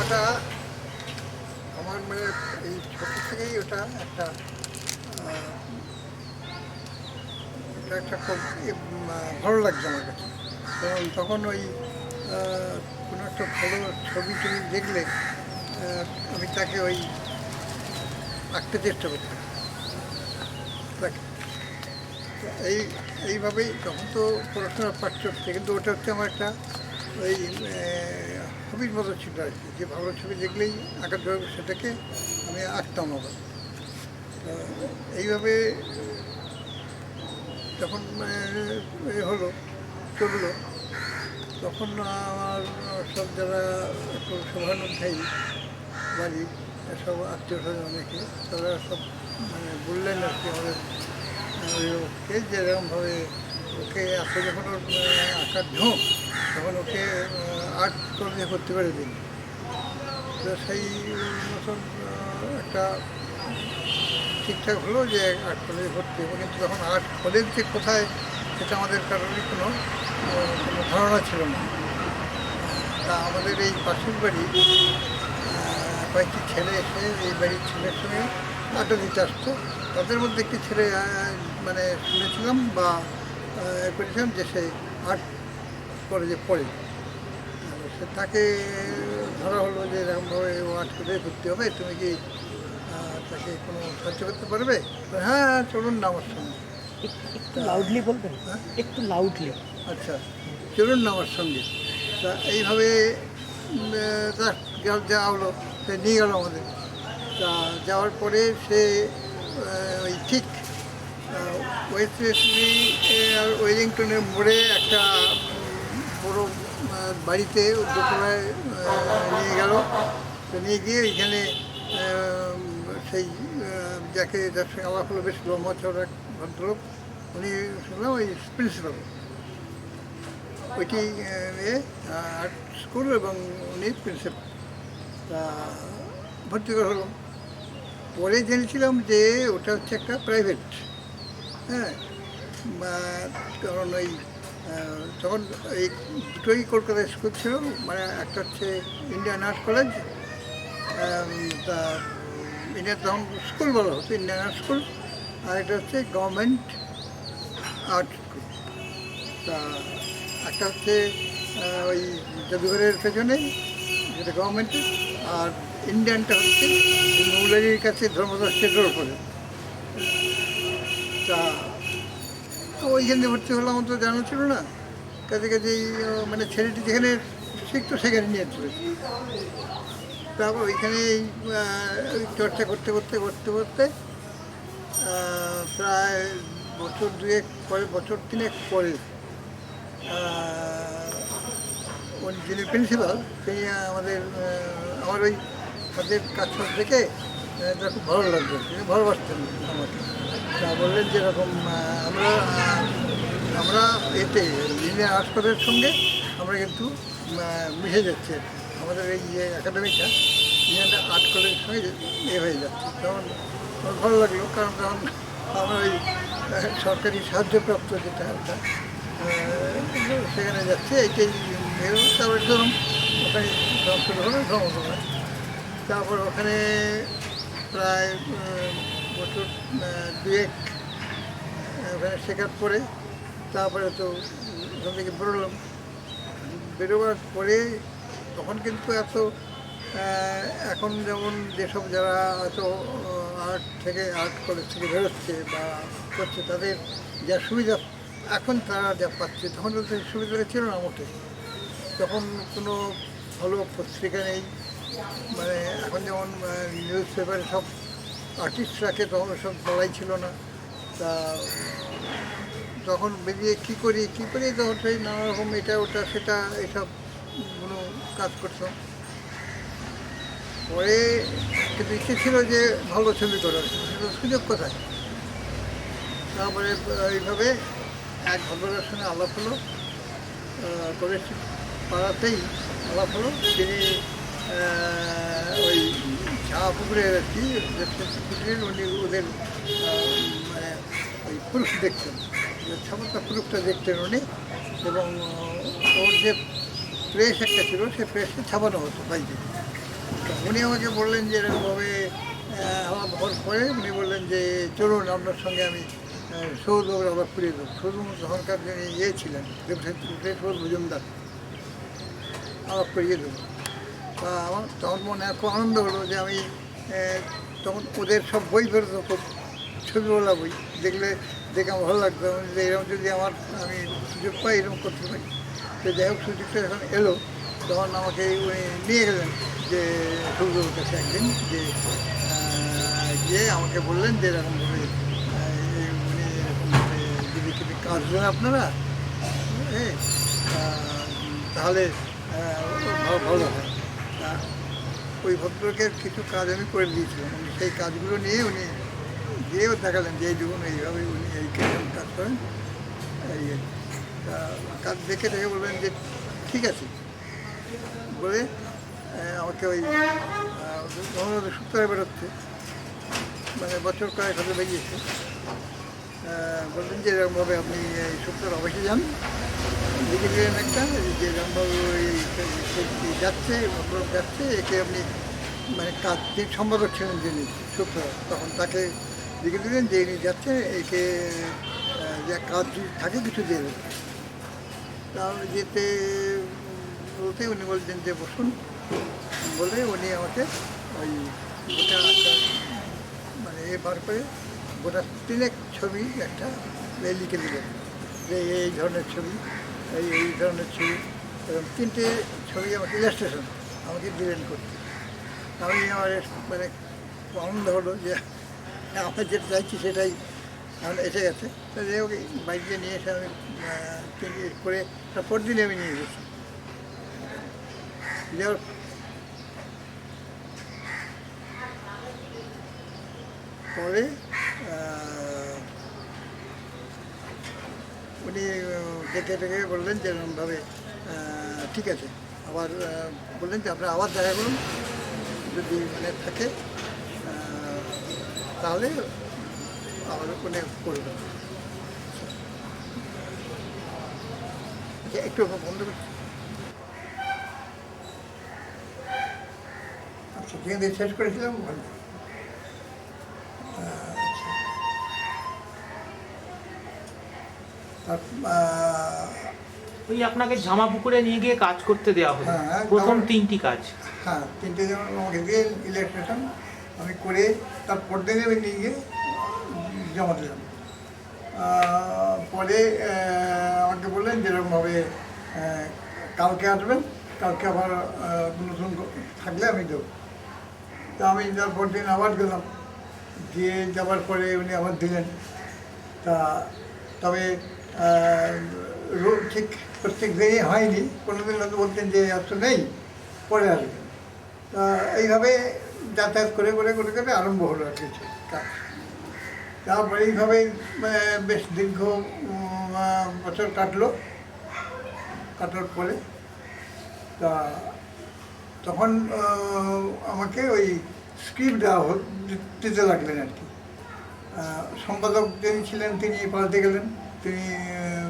আঁকাটা আমার মানে এই ছোটো থেকেই ওটা একটা এটা একটা খুব ভালো লাগছে আমার কাছে। এবং তখন ওই কোনো একটা ভালো ছবি টবি দেখলে আমি তাকে ওই আঁকতে চেষ্টা করতাম তাকে। এইভাবেই তখন তো পড়াশোনার পাঠ চলছে, কিন্তু ওটা হচ্ছে আমার একটা ওই হবির মতো ছিল আর কি, যে ভালো ছবি দেখলেই আঁকার ধরবে সেটাকে আমি আঁকতাম আবার। এইভাবে যখন হলো চললো, তখন আমার সব যারা একটু শুভানুধ্যায়ী বাড়ি, সব আত্মীয় স্বজন অনেকে, তারা সব মানে বললেন আর কি আমাদের ওকে, যে এরকমভাবে ওকে আসলে যখন ওর আঁকার ঝোঁক, তখন ওকে আর্ট কলেজে করতে পারে দিন। তো সেই মতন একটা ঠিকঠাক হলো যে আর্ট কলেজে ভর্তি হবে, কিন্তু তখন আর্ট কলেজ যে কোথায় সেটা আমাদের কারোরই কোনো ধারণা ছিল না। তা আমাদের এই পাশের বাড়ি কয়েকটি ছেলে এসে এই বাড়ির ছেলের সঙ্গে আড্ডা দিতে আসতো। তাদের মধ্যে একটি ছেলে মানে শুনেছিলাম বা করেছিলাম যে সে আর্ট কলেজে পড়ে। সে তাকে ধরা হলো যে এরকমভাবে ও আর্ট কলেজে ভর্তি হবে, তুমি কি তাকে কোনো সাহায্য করতে পারবে? হ্যাঁ, চলুন না আমার সঙ্গে। একটু লাউডলি বলবেন? হ্যাঁ, একটু লাউডলি। আচ্ছা, চলুন না আমার সঙ্গে। তা এইভাবে যাওয়া হলো, সে নিয়ে গেল আমাদের। তা যাওয়ার পরে সে ওই ঠিক ওয়েস্টলি আর ওয়েলিংটনের মোড়ে একটা বড় বাড়িতে দোতলায় নিয়ে গেল। তো নিয়ে গিয়ে এখানে সেই যাকে যার সঙ্গে আলাপ হলো, বেশ লম্বা চড়া এক ভদ্রলোক, উনি শুনলাম ওই প্রিন্সিপাল ওইটি আর্ট স্কুল, এবং উনি প্রিন্সিপাল। তা ভর্তি করা হলো। পরে জেনেছিলাম যে ওটা হচ্ছে একটা প্রাইভেট, হ্যাঁ, কারণ ওই তখন এই দুটোই কলকাতায় স্কুল ছিল, মানে একটা হচ্ছে ইন্ডিয়ান আর্ট কলেজ, তা ইন্ডিয়ান তখন স্কুল বলা হতো ইন্ডিয়ান আর্ট স্কুল, আর একটা হচ্ছে গভর্নমেন্ট আর্ট স্কুল। তা একটা হচ্ছে ওই জাদুঘরের পেছনে, যেটা গভর্নমেন্টের, আর ইন্ডিয়ানটা হচ্ছে মৌলারির কাছে ধর্মদাস সেটার উপরে। তা ওইখানে ভর্তি হলাম, আমার তো জানা ছিল না। কাছে কাছেই মানে ছেলেটি যেখানে শিখতো সেখানে নিয়ে চলেছি। তারপর ওইখানে চর্চা করতে করতে করতে করতে প্রায় বছর দুয়েক পরে, বছর তিনেক পরে যিনি প্রিন্সিপাল, তিনি আমার ওই তাদের কাজ দেখে তার খুব ভালো লাগতো, তিনি ভালোবাসতেন আমাকে। তা বললেন যে এরকম আমরা এতে ইন্ডিয়ান আর্ট কলেজের সঙ্গে আমরা কিন্তু মিশে যাচ্ছে, আমাদের এই যে একাডেমিটা ইন্ডিয়ান আর্ট কলেজের সঙ্গে হয়ে যাচ্ছে। তখন আমার ভালো লাগলো, কারণ তখন আমরা ওই সরকারি সাহায্যপ্রাপ্ত যেটা একটা সেখানে যাচ্ছে, এইটাই তারপরে ধরুন ওখানে শুরু হলো ধর্মসভা। তারপর ওখানে প্রায় বছর দুয়েক ওখানে শেখার পরে তারপরে তো ওখান থেকে বেরোলাম। বেরোবার পরে তখন কিন্তু এত এখন যেমন যেসব যারা এত আর্ট কলেজ থেকে বেরোচ্ছে বা করছে, তাদের যা সুবিধা এখন তারা যা পাচ্ছে, তখন তো সেই সুবিধাটা ছিল না মোটে। তখন কোনো ভালো পত্রিকা নেই, মানে এখন যেমন নিউজ পেপারে সব আর্টিস্ট রাখে, তখন সব বলাই ছিল না। তা তখন বেরিয়ে কী করি তখন সেই নানা রকম এটা ওটা সেটা এসব কোনো কাজ করতাম। পরে কিন্তু ইচ্ছে ছিল যে ভালো ছবি করার, কিন্তু সুযোগ কোথায়। তারপরে এইভাবে এক ভদ্রলোকের সঙ্গে আলাপ হলো, কলেজ পাড়াতেই আলাপ হলো। তিনি ওই ঝাপুকুরের আর কি উনি ওদের মানে ওই প্রুফ দেখতেন, ছাপাটা প্রুফটা দেখতেন উনি, এবং ওর যে প্রেস একটা ছিল, সে প্রেসটা ছাপানো হতো বাইরে। উনি আমাকে বললেন যে এরকমভাবে আমার ভর পরে উনি বললেন যে চলুন আপনার সঙ্গে আমি সৌরভের আলাপ করিয়ে দেবো। সৌরভ তখনকার যিনি ছিলেন দেবসেন মজুমদার, আলাপ করিয়ে দেবো। তা আমার তখন মনে খুব আনন্দ হলো যে আমি তখন ওদের সব বই বেরোতো, খুব ছবিওয়ালা বই, দেখে আমার ভালো লাগতো যে এরকম যদি আমি সুযোগ পাই এরকম করতে পারি। তো যাই হোক সুযোগটা যখন এলো তখন আমাকে উনি নিয়ে গেলেন যে সৌরভের কাছে একদিন, গিয়ে আমাকে বললেন যে এরকমভাবে উনি এরকমভাবে যদি কিছু কাজ দেন আপনারা, হ্যাঁ তাহলে ভালো হয়। তা ওই ভদ্রলোকের কিছু কাজ আমি করে দিয়েছিলাম। সেই কাজগুলো নিয়ে উনি গিয়েও দেখালেন যে এই দেখুন এইভাবে উনি এই কাজ করেন। এই তা কাজ দেখে বললেন যে ঠিক আছে বলে আমাকে ওই সূত্রে বেরোচ্ছে, মানে বছর কয়েক হতে বেরিয়েছে। বললেন যে এরকমভাবে আপনি এই সূত্রের অফিসে যান, লিখে দিলেন একটা যে এরকমভাবে ওই যাচ্ছে একে আপনি মানে কাজ যে সম্পাদক ছিলেন যিনি সূত্র, তখন তাকে লিখে দিলেন যে ইনি যাচ্ছে একে যে কাজ থাকে কিছু দিয়ে দেবেন। তাহলে যেতে বলতে উনি বলছেন যে বসুন, বলে উনি আমাকে ওই গোটা মানে বার করে গোটা 3 ছবি একটা লিখে দিলেন যে এই ধরনের ছবি, এই ধরনের ছবি, এবং 3টে ছবি আমাকে ইলাস্ট্রেশন আমাকে দিলেন করতে। আমি আমার মানে আনন্দ হলো যে আমরা যেটা চাইছি সেটাই আমার এসে গেছে। তো যাই হোক বাইকে নিয়ে এসে আমি করে তারপর দিনে আমি নিয়ে গেছি। যাওয়ার পরে উনি ডেকে বললেন যে এরকমভাবে ঠিক আছে, আবার বললেন যে আপনারা আবার দেখা করুন, যদি মানে থাকে তাহলে আবার মানে করবেন। একটু বন্ধ করছি। আচ্ছা, যেখানে শেষ করেছিলাম ওখানে। ওই আপনাকে জামাপুকুরে নিয়ে গিয়ে কাজ করতে দেওয়া হলো, প্রথম 3টি কাজ। হ্যাঁ, 3টে যেমন আমাকে দিয়ে ইলেকট্রিশিয়ান আমি করে তারপর দিনে আমি নিয়ে গিয়ে জমা দিলাম। পরে আমাকে বললেন যেরকমভাবে কালকে আসবেন, কালকে আবার নতুন থাকলে আমি দেবো। তা আমি তারপর দিন আবার গেলাম, গিয়ে যাওয়ার পরে উনি আবার দিলেন। তা তবে ঠিক প্রত্যেক দিনই হয়নি, কোনো দিন হয়তো বলতেন যে আজ তো নেই, পরে আসবেন। তা এইভাবে যাতায়াত করে আরম্ভ হলো আর কিছু কাজ। তারপরে এইভাবে বেশ দীর্ঘ বছর কাটার পরে তা তখন আমাকে ওই স্ক্রিপ্ট দিতে লাগলেন আর কি। সম্পাদক যিনি ছিলেন তিনি পাল্টে গেলেন, তিনি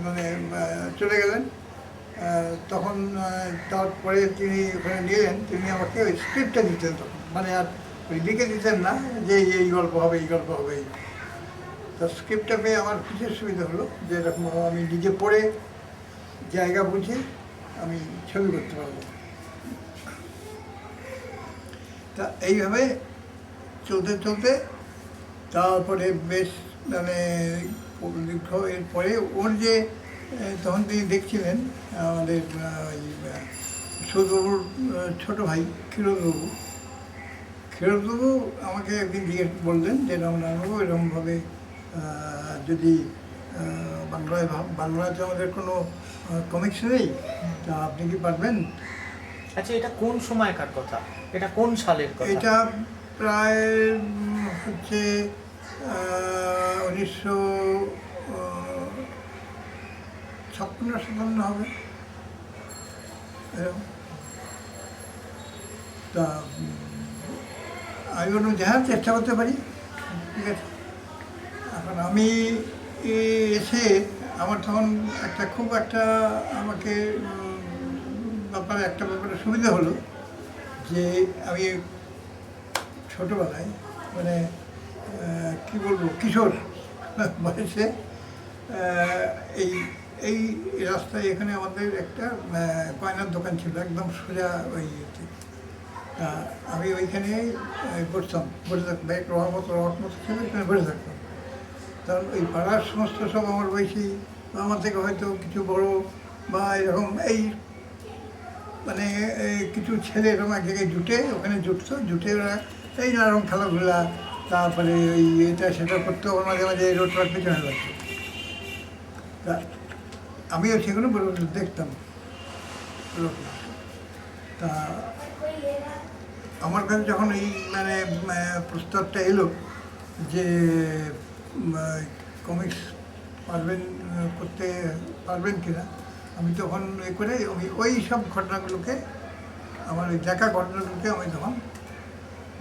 মানে চলে গেলেন। তখন তারপরে তিনি ওখানে নিলেন, তিনি আমাকে ওই স্ক্রিপ্টটা দিতেন তখন, মানে আর ওই লিখে দিতেন না যে এই গল্প হবে এই গল্প হবে। তো স্ক্রিপ্টটা পেয়ে আমার বিশেষ সুবিধা হলো যে এরকম আমি নিজে পড়ে জায়গা বুঝে আমি ছবি করতে পারবো। তা এইভাবে চলতে তারপরে বেশ মানে এরপরে ওর যে তখন তিনি দেখছিলেন আমাদের সৌরভর ছোটো ভাই ক্ষীরোদবাবু আমাকে একদিন জিজ্ঞেস বললেন যে রামনারায়ণবাবু এরকমভাবে যদি বাংলাতে আমাদের কোনো কমিক্স নেই, তা আপনি কি পারবেন? আচ্ছা, এটা কোন সময়কার কথা, এটা কোন সালের কথা? এটা প্রায় হচ্ছে 1956-57 হবে এরকম। তা আমি বললাম যে হ্যাঁ, চেষ্টা করতে পারি, ঠিক আছে। এখন আমি এসে আমার তখন আমাকে ব্যাপারে সুবিধা হলো যে আমি ছোটোবেলায় মানে কী বলবো কিশোর বয়সে এই এই রাস্তায় এখানে আমাদের একটা গয়নার দোকান ছিল একদম সোজা ওই ইয়েতে। আমি ওইখানে বসতাম, বসে থাকতাম, এক রহমত ছিল, এখানে বসে থাকতাম। কারণ ওই পাড়ার সমস্ত সব আমার বয়সী বা আমার থেকে হয়তো কিছু বড় বা এরকম এই মানে কিছু ছেলে এরকম এক জায়গায় জুটে ওখানে জুটে ওরা এই নানারকম খেলাধুলা, তারপরে ওই এটা সেটা করতে ওর মাঝে মাঝে রোড টোড পেছনে লাগতো। তা আমিও সেগুলো দেখতাম। তা আমার কাছে যখন এই মানে প্রস্তাবটা এলো যে কমিক্স করতে পারবেন কিনা, আমি তখন করে আমি ওই সব ঘটনাগুলোকে আমার ওই দেখা ঘটনাগুলোকে আমি তখন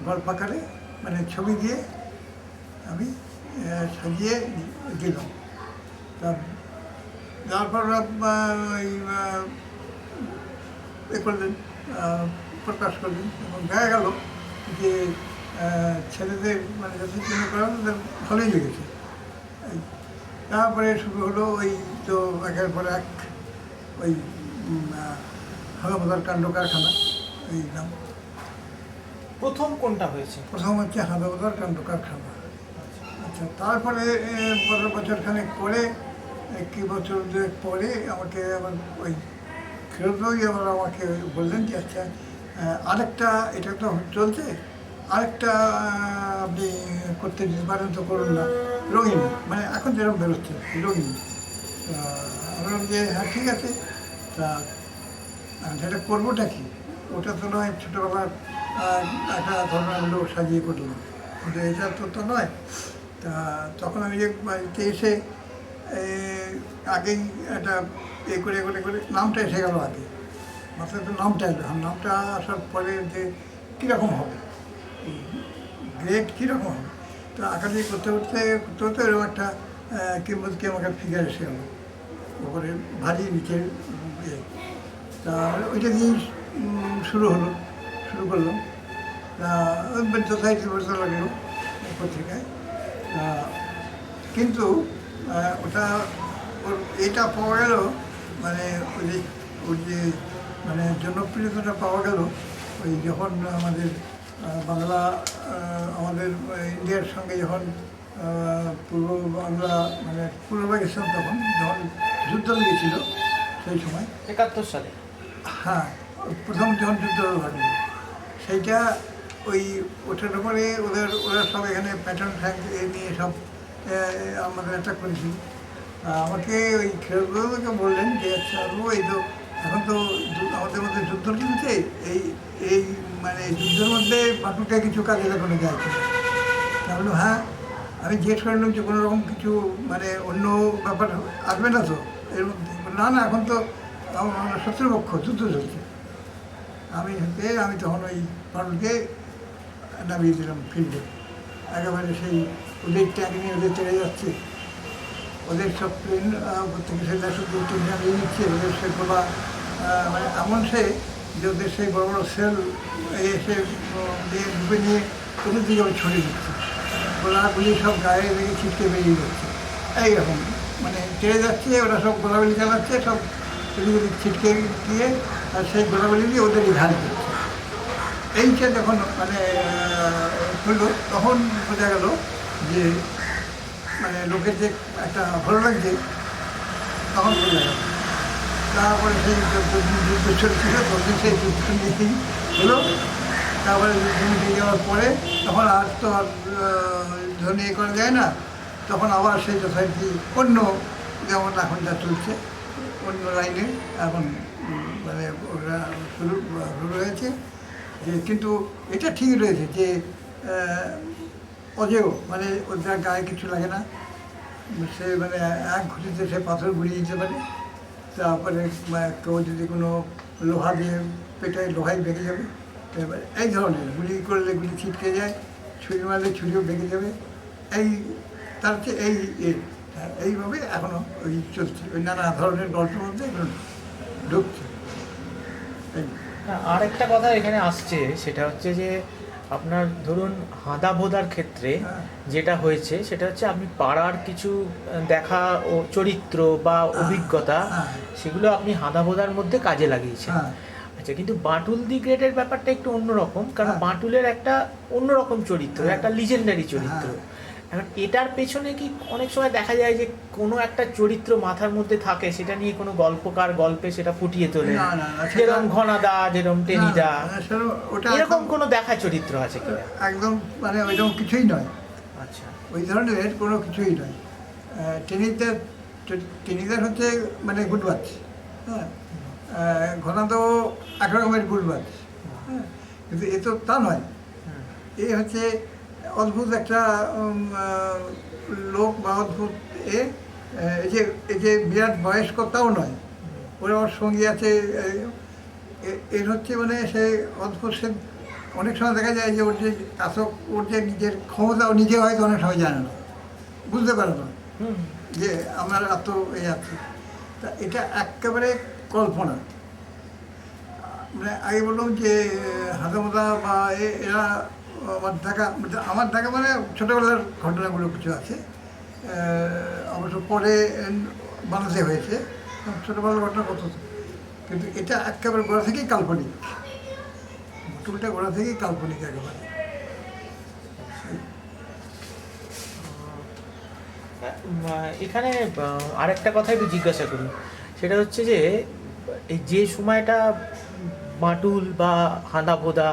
গল্প আকারে মানে ছবি দিয়ে আমি সাজিয়ে দিলাম। তা তারপর ওই করলেন, প্রকাশ করলেন এবং দেখা গেল যে ছেলেদের মানে যাতে চিহ্ন করা তাদের ভালোই লেগেছে। তারপরে শুরু হলো ওই তো একের পর এক ওই হাদাবদার কাণ্ড কারখানা, এই নাম। প্রথম কোনটা হয়েছে? প্রথম হচ্ছে হাদাবদার কাণ্ড কারখানা। আচ্ছা, তারপরে বছরখানেক পরে, একটি বছর পরে আমাকে আবার ওই ফেরতই আবার আমাকে বললেন যে আচ্ছা আরেকটা, এটা তো চলছে, আরেকটা আপনি করতে দিতে পারেন তো করুন না, রঙিন, মানে এখন যেরকম বেরোচ্ছে রঙিন। আমরা যে হ্যাঁ ঠিক আছে। তা সেটা করবোটা কি, ওটা তো নয় ছোটোবেলার একটা ঘটনাগুলো সাজিয়ে করলাম, কিন্তু এটা তো নয়। তা তখন আমি যে বাড়িতে এসে আগেই একটা করে নামটা এসে গেল আগে মাথায়, তো নামটা এলো। নামটা আসার পরে যে কীরকম হবে, গ্রেড কীরকম হবে, তো আঁকাটি করতে এরকম একটা কিংবদন্তি আমার ফিগার এসে গেলো ওপরে ভারী নিচে। তা ওইটা দিয়েই শুরু করলাম। তা যথারীতি বলতে লাগলো পত্রিকায়। কিন্তু ওটা ওর এটা পাওয়া গেল মানে ওর যে মানে জনপ্রিয়তাটা পাওয়া গেল ওই যখন আমাদের বাংলা আমাদের ইন্ডিয়ার সঙ্গে যখন পূর্ব বাংলা মানে পূর্ব পাকিস্তান যখন যুদ্ধ লেগেছিল সেই সময় 71 সালে, হ্যাঁ প্রথম যখন যুদ্ধ লাগলো, সেইটা ওই ওটার উপরে ওরা সব এখানে প্যাটার্ন ফ্যাক নিয়ে সব আমাদের অ্যাটাক করেছিল। আমাকে ওই খেলাধুলোকে বললেন যে আচ্ছা এই তো এখন তো আমাদের মধ্যে যুদ্ধ চলছে, এই মানে যুদ্ধের মধ্যে বাটুকে কিছু কাজে লাগানো যায় কিনা। তাহলে হ্যাঁ, আমি জিজ্ঞেস করলাম যে কোনো রকম কিছু মানে অন্য ব্যাপার আসবে না তো এর মধ্যে? না এখন তো আমার শত্রুপক্ষ যুদ্ধ চলছে। আমি তখন ওই পাটুকে নামিয়ে দিলাম ফিল্ডে, একেবারে সেই ওদের ট্যাঙ্ক নিয়ে ওদের চলে যাচ্ছে, ওদের সব প্লেন থেকে সে উত্তর নিয়ে নিচ্ছে, ওদের সে গোলা মানে এমন সে যে ওদের সেই বড় বড় সেল এসে ডুবে নিয়ে ওদের দিকে আমি ছড়িয়ে দিচ্ছে, গোলাগুলি সব গায়ে লেগে ছিটকে বেরিয়ে যাচ্ছে। এইরকম মানে চেড়ে যাচ্ছে, ওরা সব গোলাগুলি চালাচ্ছে, সব ওদিকে ছিটকে গিয়ে আর সেই গোলাগুলি দিয়ে ওদেরই ঘাড় করছে। এইটা যখন মানে হলো তখন বোঝা গেল যে মানে লোকের যে একটা ভালো লাগছে, তখন বোঝা গেল। তারপরে সেই যুদ্ধ চলছিল, তখন সেই যুদ্ধ নিয়েই হলো। তারপরে যুদ্ধ নিয়ে যাওয়ার পরে তখন আর তো আর যুদ্ধ নিয়ে করা যায় না, তখন আবার সেই যথারীতি অন্য যেমন এখন যা চলছে অন্য লাইনে এখন মানে ওরা শুরু হয়েছে। যে কিন্তু এটা ঠিক রয়েছে যে অজেয় মানে ওদের গায়ে কিছু লাগে না, সে মানে এক ঘুরিতে সে পাথর ঘুরিয়ে দিতে পারে। তারপরে কেউ যদি কোনো লোহা দিয়ে পেটে লোহাই ভেঙে যাবে, এবারে এই ধরনের গুলি করলে গুলি ছিটকে যায়, ছুরি মারলে ছুরিও ভেঙে যাবে। এই তার হচ্ছে এইভাবে এখনও ওই চলছে, ওই নানা ধরনের গল্পের মধ্যে এগুলো ঢুকছে। এই আর একটা কথা এখানে আসছে, সেটা হচ্ছে যে আপনার ধরুন হাঁদা ভোদার ক্ষেত্রে হ্যাঁ। যেটা হয়েছে সেটা হচ্ছে আপনি পাড়ার কিছু দেখা ও চরিত্র বা অভিজ্ঞতা হ্যাঁ। সেগুলো আপনি হাঁদা ভোদার মধ্যে কাজে লাগিয়েছেন। হ্যাঁ। আচ্ছা, কিন্তু বাঁটুল দি গ্রেটের ব্যাপারটা একটু অন্যরকম, কারণ হ্যাঁ। বাঁটুলের একটা অন্যরকম চরিত্র, হ্যাঁ। একটা লিজেন্ডারি চরিত্র। হ্যাঁ। এখন এটার পেছনে কি অনেক সময় দেখা যায় যে কোনো একটা চরিত্র মাথার মধ্যে থাকে, সেটা নিয়ে কোনো গল্পকার গল্পে সেটা ফুটিয়ে তোলে, না, না, না, সেটা- যেরকম ঘনাদা, যেরকম টেনিদা, ওটা এরকম একদম- কোনো দেখা চরিত্র আছে কিনা? একদম মানে ওইরকম কিছুই নয়, আচ্ছা। ওই ধরনের কোনো কিছুই নয়। টেনিদার হচ্ছে মানে গুডবাজ, হ্যাঁ। ঘনা তো একরকমের গুডবাজ, হ্যাঁ। কিন্তু এ তো তা নয়, হুম। এ হচ্ছে অদ্ভুত একটা লোক বা অদ্ভুত এই যে বিরাট বয়স্ক তাও নয়, ওর আমার সঙ্গী আছে। এর হচ্ছে মানে সে অদ্ভুত, সে অনেক সময় দেখা যায় যে ওর যে নিজের ক্ষমতা ও নিজে হয়তো অনেক সময় জানে না, বুঝতে পারে না হুম। যে আমার এত আছে। তা এটা একেবারে কল্পনা। মানে আগে বললাম যে হাদামোদা বা এরা আমার দেখা মানে ছোটোবেলার ঘটনাগুলো কিছু আছে, অবশ্য পরে বানাতে হয়েছে, ছোটোবেলার ঘটনা কত, কিন্তু এটা একেবারে গোড়া থেকেই কাল্পনিক, টুলটা গোড়া থেকেই কাল্পনিক একেবারে। এখানে আরেকটা কথা একটু জিজ্ঞাসা করি, সেটা হচ্ছে যে এই যে সময়টা বাঁটুল বা হাঁদা ভোদা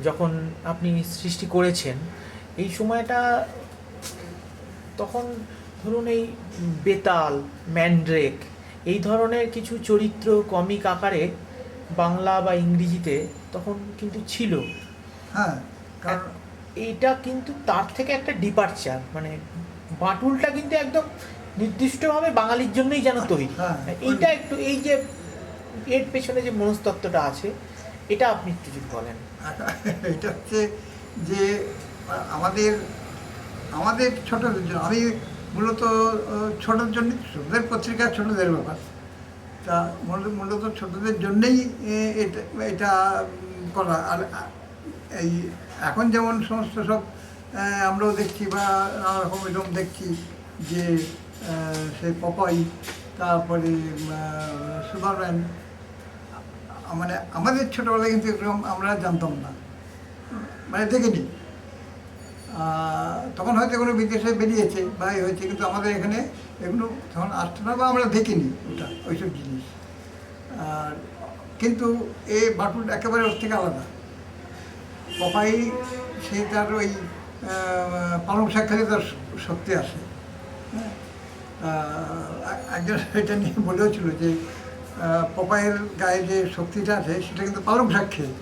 যখন আপনি সৃষ্টি করেছেন, এই সময়টা তখন ধরুন এই বেতাল, ম্যান্ড্রেক, এই ধরনের কিছু চরিত্র কমিক আকারে বাংলা বা ইংরেজিতে তখন কিন্তু ছিল। হ্যাঁ, কারণ এইটা কিন্তু তার থেকে একটা ডিপারচার, মানে বাঁটুলটা কিন্তু একদম নির্দিষ্টভাবে বাঙালির জন্যই যেন তৈরি। হ্যাঁ। এইটা একটু, এই যে এর পেছনে যে মনস্তত্ত্বটা আছে, এটা আপনি একটু যদি বলেন। এটা হচ্ছে যে আমাদের আমাদের ছোটদের জন্য, আমি মূলত ছোটোর জন্য, ছোটদের পত্রিকা ছোটদের ব্যাপার, তা মূলত ছোটদের জন্যেই এটা এটা করা। আর এই এখন যেমন সমস্ত সব আমরাও দেখছি বা নানা রকম এরকম দেখছি যে সেই পপাই, তারপরে সুপারম্যান, মানে আমাদের ছোটোবেলায় কিন্তু এরকম আমরা জানতাম না, মানে দেখিনি। তখন হয়তো কোনো বিদেশে বেরিয়েছে বা হয়েছে, কিন্তু আমাদের এখানে এগুলো তখন আসতো না বা আমরা দেখিনি ওটা, ওইসব জিনিস। আর কিন্তু এ বাটুল একেবারে ওর থেকে আলাদা। পপাই সে তার ওই পালং শাক খেলে তার শক্তি আসে, হ্যাঁ। একজন এটা নিয়ে বলেও ছিল যে পপাইয়ের গায়ে যে শক্তিটা আছে সেটা কিন্তু পালং শাক খেয়ে,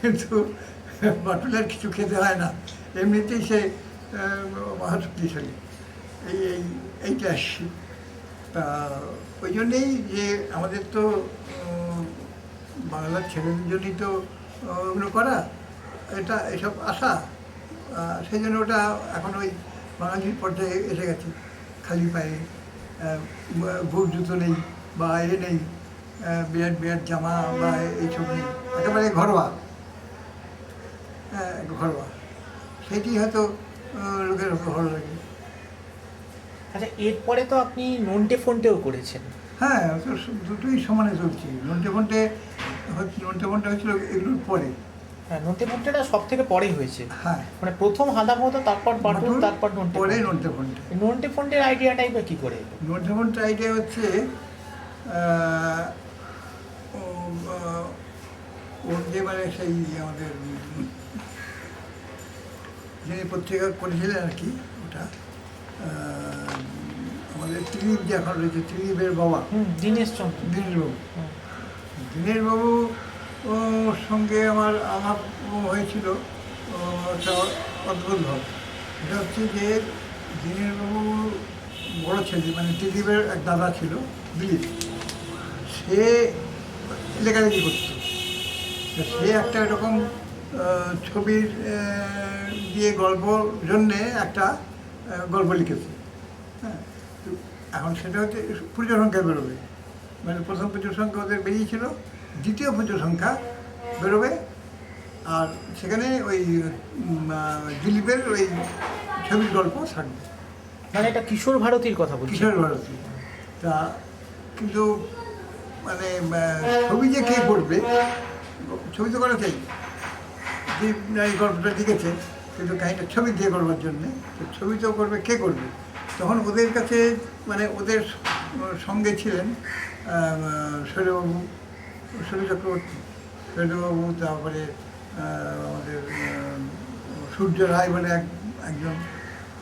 কিন্তু বাটুলের কিছু খেতে হয় না, এমনিতেই সে মহাশক্তিশালী। এইটা আসছি। তা ওই জন্যেই যে আমাদের তো বাংলার ছেলেদের জন্যই তো ওগুলো করা, এটা এসব আশা, সেই জন্য ওটা এখন ওই বাঙালির পর্যায়ে এসে গেছে। খালি পায়ে, বুট জুতো নেই বা নেই, বিরাট বিরাট জামা বা এইসব নেই, একেবারে ঘরোয়া, ঘরোয়া, সেটি হয়তো লোকের ভালো লাগে। আচ্ছা, এরপরে তো আপনি নন্টে ফন্টেও করেছেন। হ্যাঁ, তো দুটোই সমানে চলছে। নন্টে ফন্টে হয়েছিল এগুলোর পরে। হ্যাঁ, নন্টে ফন্টেটা সব থেকে পরেই হয়েছে। হ্যাঁ, মানে প্রথম হাঁদা ভোদা, তারপর বাঁটুল, তারপর নন্টে পরে ফন্টে। নন্টে ফন্টে। নন্টে ফন্টের আইডিয়াটাই বা কী করে এলো? নন্টে ফন্টে আইডিয়া হচ্ছে ওর যে মানে সেই আমাদের যিনি পত্রিকা করেছিলেন আর কি, ওটা আমাদের ত্রিদীপ যে এখন রয়েছে, ত্রিদীপের বাবা দীনেশচন্দ্র। দীনেশবাবু। দীনেশবাবু ওর সঙ্গে আমার আলাপ হয়েছিল একটা অদ্ভুতভাবে। এটা হচ্ছে যে দীনেশবাবু বড় ছেলে, মানে ত্রিদীপের এক দাদা ছিল দিলীপ, সে লেখালেখি করত। সে একটা এরকম ছবির দিয়ে গল্প জন্যে একটা গল্প লিখেছে, হ্যাঁ। তো এখন সেটা হচ্ছে পুজোর সংখ্যা বেরোবে, মানে প্রথম পুজোর সংখ্যা ওদের বেরিয়েছিল, দ্বিতীয় পুজো সংখ্যা বেরোবে, আর সেখানে ওই দিলীপের ওই ছবির গল্প থাকবে, মানে এটা কিশোর ভারতীর কথা বলছি। কিশোর ভারতী। তা কিন্তু মানে ছবি যে কে করবে, ছবি তো করা চাই, দীপ এই গল্পটা লিখেছে, কিন্তু কাহিনীটা ছবি দিয়ে করবার জন্যে, তো ছবি তো করবে কে করবে। তখন ওদের কাছে মানে ওদের সঙ্গে ছিলেন শৈলবাবু, শৈল চক্রবর্তী, শৈলবাবু, তারপরে আমাদের সূর্য রায় বলে একজন,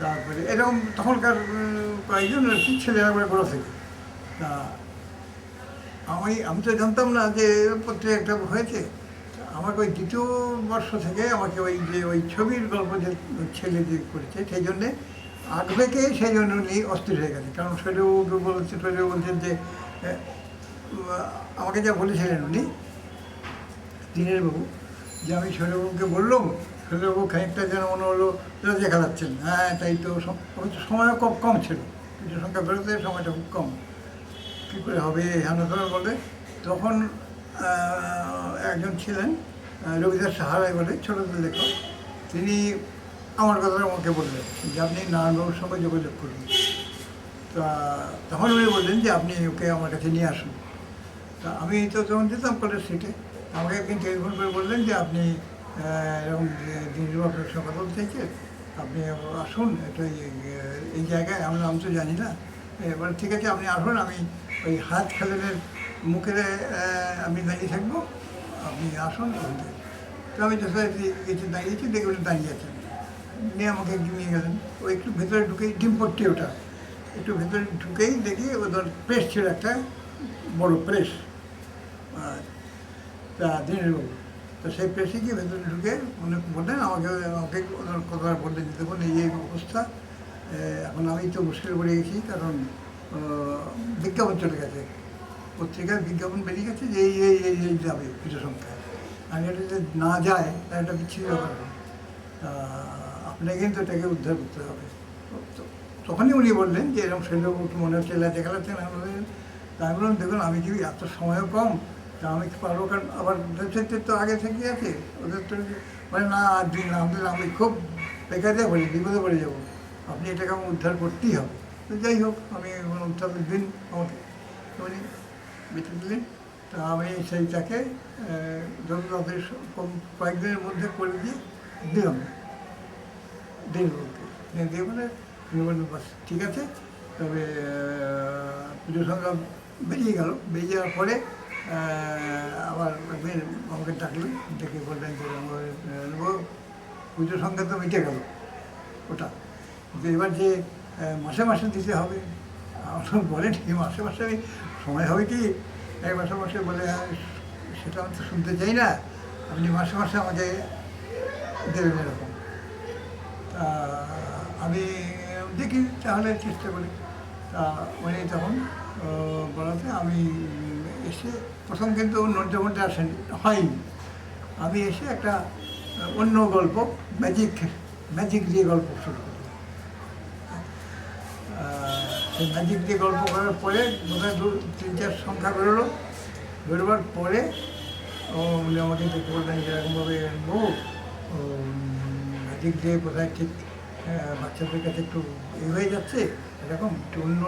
তারপরে এরকম তখনকার কয়েকজন আর কি ছেলেরা করে করা থেকে। তা আমি তো জানতাম না যে পত্রিকা একটা হয়েছে। আমাকে ওই দ্বিতীয় বর্ষ থেকে আমাকে ওই ছবির গল্প যে ছেলে যে করেছে সেই জন্যে আগ্রহকে সেই জন্য উনি অস্থির হয়ে গেছে। কারণ শৈলবাবুকে বলছেন যে আমাকে যা বলেছিলেন উনি, দিনের বাবু, যে আমি শৈলবাবুকে বললাম, শৈলবাবু খানিকটা যেন মনে হলো লজ্জা খেলাচ্ছেন। হ্যাঁ তাই তো, সময়ও কম ছিল, কিছু সংখ্যা বেরোতে সময়টা খুব কম, কী করে হবে হেন বলে। তখন একজন ছিলেন রবিদাস সাহারাই বলে, ছোটদের লেখক, তিনি আমার কথাটা আমাকে বললেন যে আপনি নারায়ণবাবুর সঙ্গে যোগাযোগ করুন। তা তখন উনি বললেন যে আপনি ওকে আমার কাছে নিয়ে আসুন। তা আমি তো তখন যেতাম কলেজ সিটে, আমাকে একদিন টেলিফোন করে বললেন যে আপনি এরকম দিনবাবু আপনার সঙ্গে কথা বলতে চাইছে, আপনি আসুন একটু এই জায়গায়। আমি তো জানি না। এবার ঠিক আছে আপনি আসুন, আমি ওই হাত খেলেনের মুখে আমি দাঁড়িয়ে থাকবো, আপনি আসুন। তো আমি যথারীতি গেছি, দাঁড়িয়েছি, দেখে উনি দাঁড়িয়ে আছেন, নিয়ে আমাকে নিয়ে গেলেন। ও একটু ভেতরে ঢুকেই, ডিমপট্টি ওটা, একটু ভেতরে ঢুকেই দেখি ওদের প্রেস ছিল, একটা বড় প্রেস, তা দিনের বাবু। তো সেই প্রেসে গিয়ে ভেতরে ঢুকে উনি বললেন আমাকে ওনার কথা বলতে দিতে বলেন, এই অবস্থা, এখন আমি তো মুশকিল পড়ে গেছি, কারণ বিজ্ঞাপন চলে গেছে, পত্রিকায় বিজ্ঞাপন বেরিয়ে গেছে যে এই যাবে পুজো সংখ্যায়, আর এটা যদি না যায় তাহলে একটা বিচ্ছিন্ন ব্যাপার হবে, আপনাকে কিন্তু এটাকে উদ্ধার করতে হবে। তখনই উনি বললেন যে এরকম শৈলবাবু মনে হচ্ছে লাজে খেলাচ্ছেন। আমি বললাম দেখুন আমি কি এত সময়ও কম, তা আমি কি পারবো, কারণ আবার ওয়েবসাইটের তো আগে থেকে আছে, ওদের তো মানে না আর দিন না, আমি খুব বেকারে পড়ি, বিপদে পড়ে যাবো, আপনি এটাকে আমার উদ্ধার করতেই হবে। তো যাই হোক, আমি উদ্ধার দিন আমাকে উনি বেঁচে দিলেন। তা আমি সেইটাকে যত তাদের কয়েকদিনের মধ্যে করে দিয়ে দিলাম দিনবাবুকে, দিয়ে বলে উনি বললেন বাস ঠিক আছে। তবে পুজো সংখ্যা বেরিয়ে গেল, বেরিয়ে যাওয়ার পরে আবার আমাকে ডাকলেন, ডেকে বললেন যে পুজো সংখ্যা তো মিটে গেল ওটা, কিন্তু এবার যে মাসে মাসে দিতে হবে। আমার বলেন কি মাসে মাসে সময় হবে কি, এক মাসে মাসে বলে সেটা আমি তো শুনতে চাই না, আপনি মাসে মাসে আমাকে দেবেন এরকম। আমি দেখি তাহলে চেষ্টা করি। তা উনি তখন বলাতে আমি এসে প্রথম কিন্তু নড়তে মধ্যে আসেন হয়নি, আমি এসে একটা অন্য গল্প ম্যাজিক দিয়ে গল্প শুরু করি। সেই ম্যাজিক দিয়ে গল্প করার পরে বোধহয় 2-3-4 সংখ্যা বেরোবার পরে উনি আমাকে দেখতে বললেন যে এরকমভাবে ম্যাজিক দিয়ে বোধহয় ঠিক বাচ্চাদের কাছে একটু হয়ে যাচ্ছে, এরকম একটু অন্য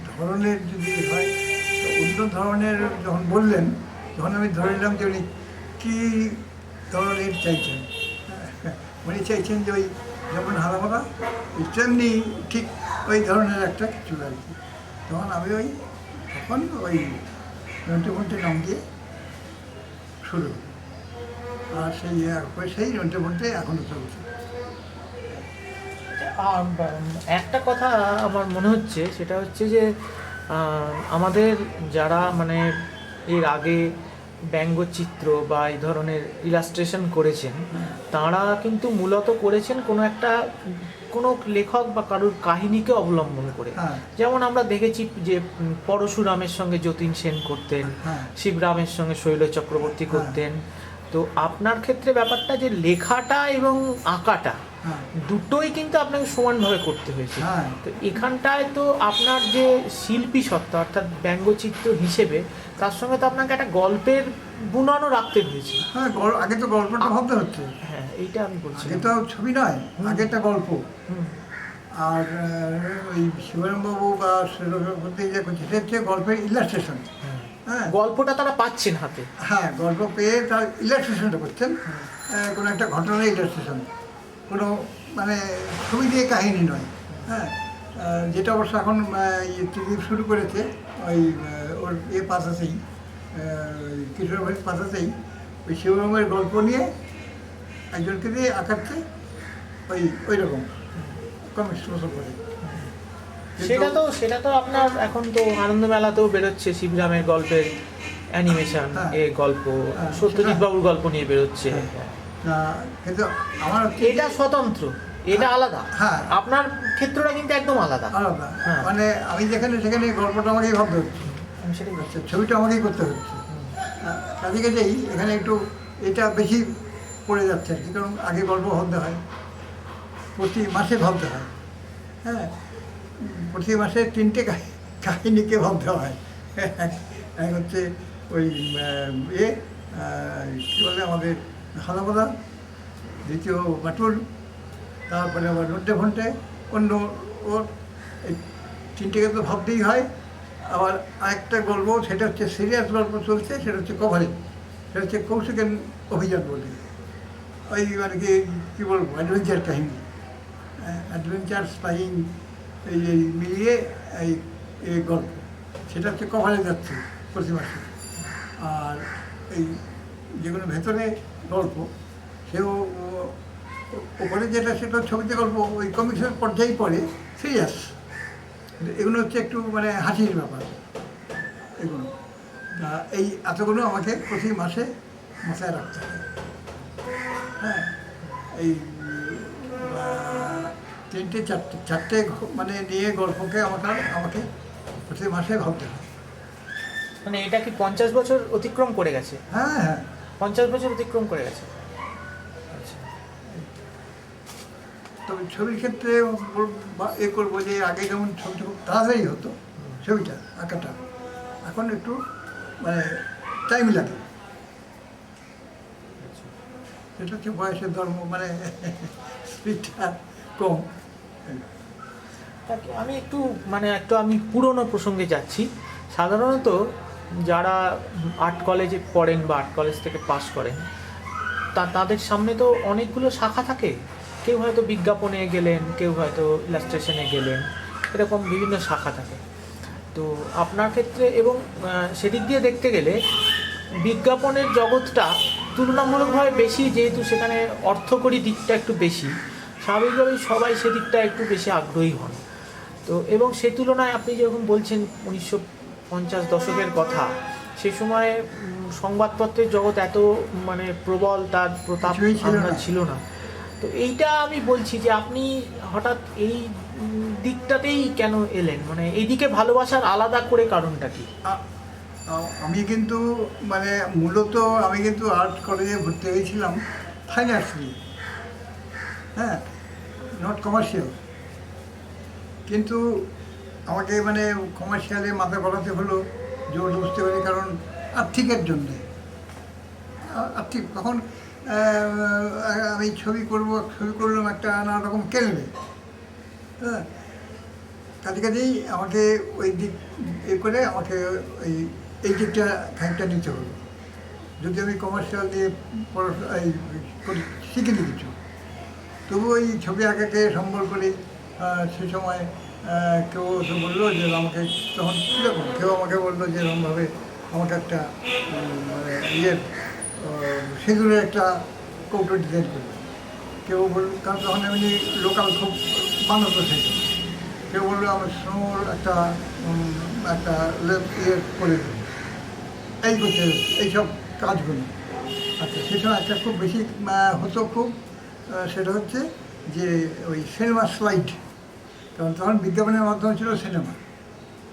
ধরনের যদি হয়। অন্য ধরনের যখন বললেন, তখন আমি ধরে নিলাম যে উনি কী ধরনের চাইছেন। উনি চাইছেন যে ওই যেমন হারামারা তেমনি ঠিক ওই ধরনের একটা কিছু আর কি। তখন আমি তখন ওই নন্টেফন্টে নাম দিয়ে শুরু, আর সেই নন্টেফন্টে এখনও চলছে। একটা কথা আমার মনে হচ্ছে, সেটা হচ্ছে যে আমাদের যারা মানে এর আগে ব্যঙ্গচিত্র বা এই ধরনের ইলাস্ট্রেশন করেছেন, তারা কিন্তু মূলত করেছেন কোনো লেখক বা কারোর কাহিনীকে অবলম্বন করে। যেমন আমরা দেখেছি যে পরশুরামের সঙ্গে যতীন সেন করতেন, শিবরামের সঙ্গে শৈল চক্রবর্তী করতেন। তো আপনার ক্ষেত্রে ব্যাপারটা যে লেখাটা এবং আঁকাটা হ্যাঁ দুটোই কিন্তু আপনাকে সমানভাবে করতে হয়েছে। হ্যাঁ তো এখানটায় তো আপনার যে শিল্পী সত্তা অর্থাৎ ব্যঙ্গচিত্র হিসেবে তার সঙ্গে তো আপনাকে একটা গল্পের বুননও রাখতে হয়েছে। হ্যাঁ, আগে তো গল্পটা ভাবতে হচ্ছে, হ্যাঁ, এইটা আমি বলছি। আগে তো ছবি নয়, আগে একটা গল্প। আর ওই শিবরামবাবু বা সুরভি যে করছে সেটা হচ্ছে গল্পের ইলাস্ট্রেশন। হ্যাঁ গল্পটা তারা পাচ্ছেন হাতে। হ্যাঁ, গল্প পেয়ে তার ইলাস্ট্রেশনটা করছেন, কোনো একটা ঘটনার ইলাস্ট্রেশন, কোনো মানে ছবি দিয়ে কাহিনী নয়। হ্যাঁ, যেটা অবশ্য এখন ত্রিদীপ শুরু করেছে ওই ওর পাশাতেই, কিশোর ভাইয়ের পাশাতেই ওই শিবরামের গল্প নিয়ে একজনকে দিয়ে আঁকাচ্ছে ওই রকম কমিক্স মতো করে। সেটা তো আপনার এখন তো আনন্দ মেলাতেও বেরোচ্ছে শিবরামের গল্পের অ্যানিমেশন, হ্যাঁ। এ গল্প সত্যজিৎ বাবুর গল্প নিয়ে বেরোচ্ছে। কিন্তু আমার এটা স্বতন্ত্র, এটা আলাদা। হ্যাঁ, আপনার ক্ষেত্রটা কিন্তু একদম আলাদা। আলাদা। হ্যাঁ। মানে আমি যেখানে সেখানে গল্পটা আমাকেই ভাবতে হচ্ছে, আমি সেটাই বলছি। ছবিটা আমাকেই করতে হচ্ছে। কাজে কাজেই এখানে একটু এটা বেশি পড়ে যাচ্ছে আর কি, কারণ আগে গল্প ভাবতে হয়, প্রতি মাসে ভাবতে হয়। হ্যাঁ, প্রতি মাসে 3টে কাহিনীকে ভাবতে হয়। এক হচ্ছে ওই কী বলে আমাদের হালাবোদা, দ্বিতীয় বাটুল, তারপরে আবার নড্ডে ফন্টে অন্য ওর, এই 3টেকে তো ভাবতেই হয়। আবার আরেকটা গল্প, সেটা হচ্ছে সিরিয়াস গল্প চলছে, সেটা হচ্ছে কভারিং, সেটা হচ্ছে কৌশিকের অভিযান বলে, ওই মানে কী বলবো অ্যাডভেঞ্চার কাহিনী, অ্যাডভেঞ্চার স্পাইং এই মিলিয়ে এই গল্প, সেটা হচ্ছে কভারে যাচ্ছে প্রতি মাসে। আর এই যেগুলো ভেতরে গল্প, সেও ওপরে যেটা সেটা ছবিতে গল্প, ওই কমিক্সের পর্যায়েই পড়ে সিরিয়াস। এগুলো হচ্ছে একটু মানে হাসির ব্যাপার এগুলো। এই এতগুলো আমাকে প্রতি মাসে মাথায় রাখতে হবে। হ্যাঁ, এই 3টে 4টে মানে নিয়ে গল্পকে আমাকে প্রতি মাসে ভাবতে হবে। মানে এটা কি 50 বছর অতিক্রম করে গেছে? হ্যাঁ হ্যাঁ, 50 বছর অতিক্রম করে গেছে। তবে ছবির ক্ষেত্রে করবো যে আগে যেমন ছবিটা খুব তাড়াতাড়ি হতো, ছবিটা আঁকাটা এখন একটু মানে টাইম লাগে। সেটা হচ্ছে বয়সের ধর্ম, মানে স্পিডটা কম। আমি একটু পুরনো প্রসঙ্গে যাচ্ছি। সাধারণত যারা আর্ট কলেজে পড়েন বা আর্ট কলেজ থেকে পাশ করেন, তাদের সামনে তো অনেকগুলো শাখা থাকে। কেউ হয়তো বিজ্ঞাপনে গেলেন, কেউ হয়তো ইলাস্ট্রেশনে গেলেন, এরকম বিভিন্ন শাখা থাকে। তো আপনার ক্ষেত্রে এবং সেদিক দিয়ে দেখতে গেলে বিজ্ঞাপনের জগৎটা তুলনামূলকভাবে বেশি, যেহেতু সেখানে অর্থকরী দিকটা একটু বেশি, স্বাভাবিকভাবেই সবাই সেদিকটা একটু বেশি আগ্রহী হন। তো এবং সে তুলনায় আপনি যেরকম বলছেন 1950 দশকের কথা, সে সময় সংবাদপত্রের জগৎ এত মানে প্রবল, তার প্রতাপ ছিল না। তো এইটা আমি বলছি যে আপনি হঠাৎ এই দিকটাতেই কেন এলেন, মানে এইদিকে ভালোবাসার আলাদা করে কারণটা কি? আমি কিন্তু মানে মূলত আমি কিন্তু আর্ট কলেজে ভর্তি হয়েছিলাম ফাইন আর্টস নিয়ে, হ্যাঁ, নট কমার্শিয়াল। কিন্তু আমাকে মানে কমার্শিয়ালে মাথা গলাতে হলো, জোর বুঝতে পারি, কারণ আর্থিকের জন্যে। আর্থিক তখন আমি ছবি করলাম একটা নানা রকম কেলবে, হ্যাঁ, কাজেই আমাকে ওই দিক করে আমাকে এই দিকটা খানিকটা নিতে হলো। যদি আমি কমার্শিয়াল দিয়ে পড়াশোনা শিখিনি কিছু, তবু ওই ছবি আঁকাকে সম্বল করি। সে সময় কেউ তো বললো যে আমাকে, তখন কীরকম কেউ আমাকে বললো যে এরকমভাবে আমাকে একটা মানে সেগুলোর একটা কৌটো ডিজাইন করবে। কেউ বলল, কারণ তখন এমনি লোকাল খুব বানাতো থেকে, কেউ বললো আমার স্নোর একটা করে দেবে, এই করছে এইসব কাজগুলো। আচ্ছা, সে সময় একটা খুব বেশি হতো খুব, সেটা হচ্ছে যে ওই সিনেমা স্লাইড, কারণ তখন বিজ্ঞাপনের মাধ্যমে ছিল সিনেমা।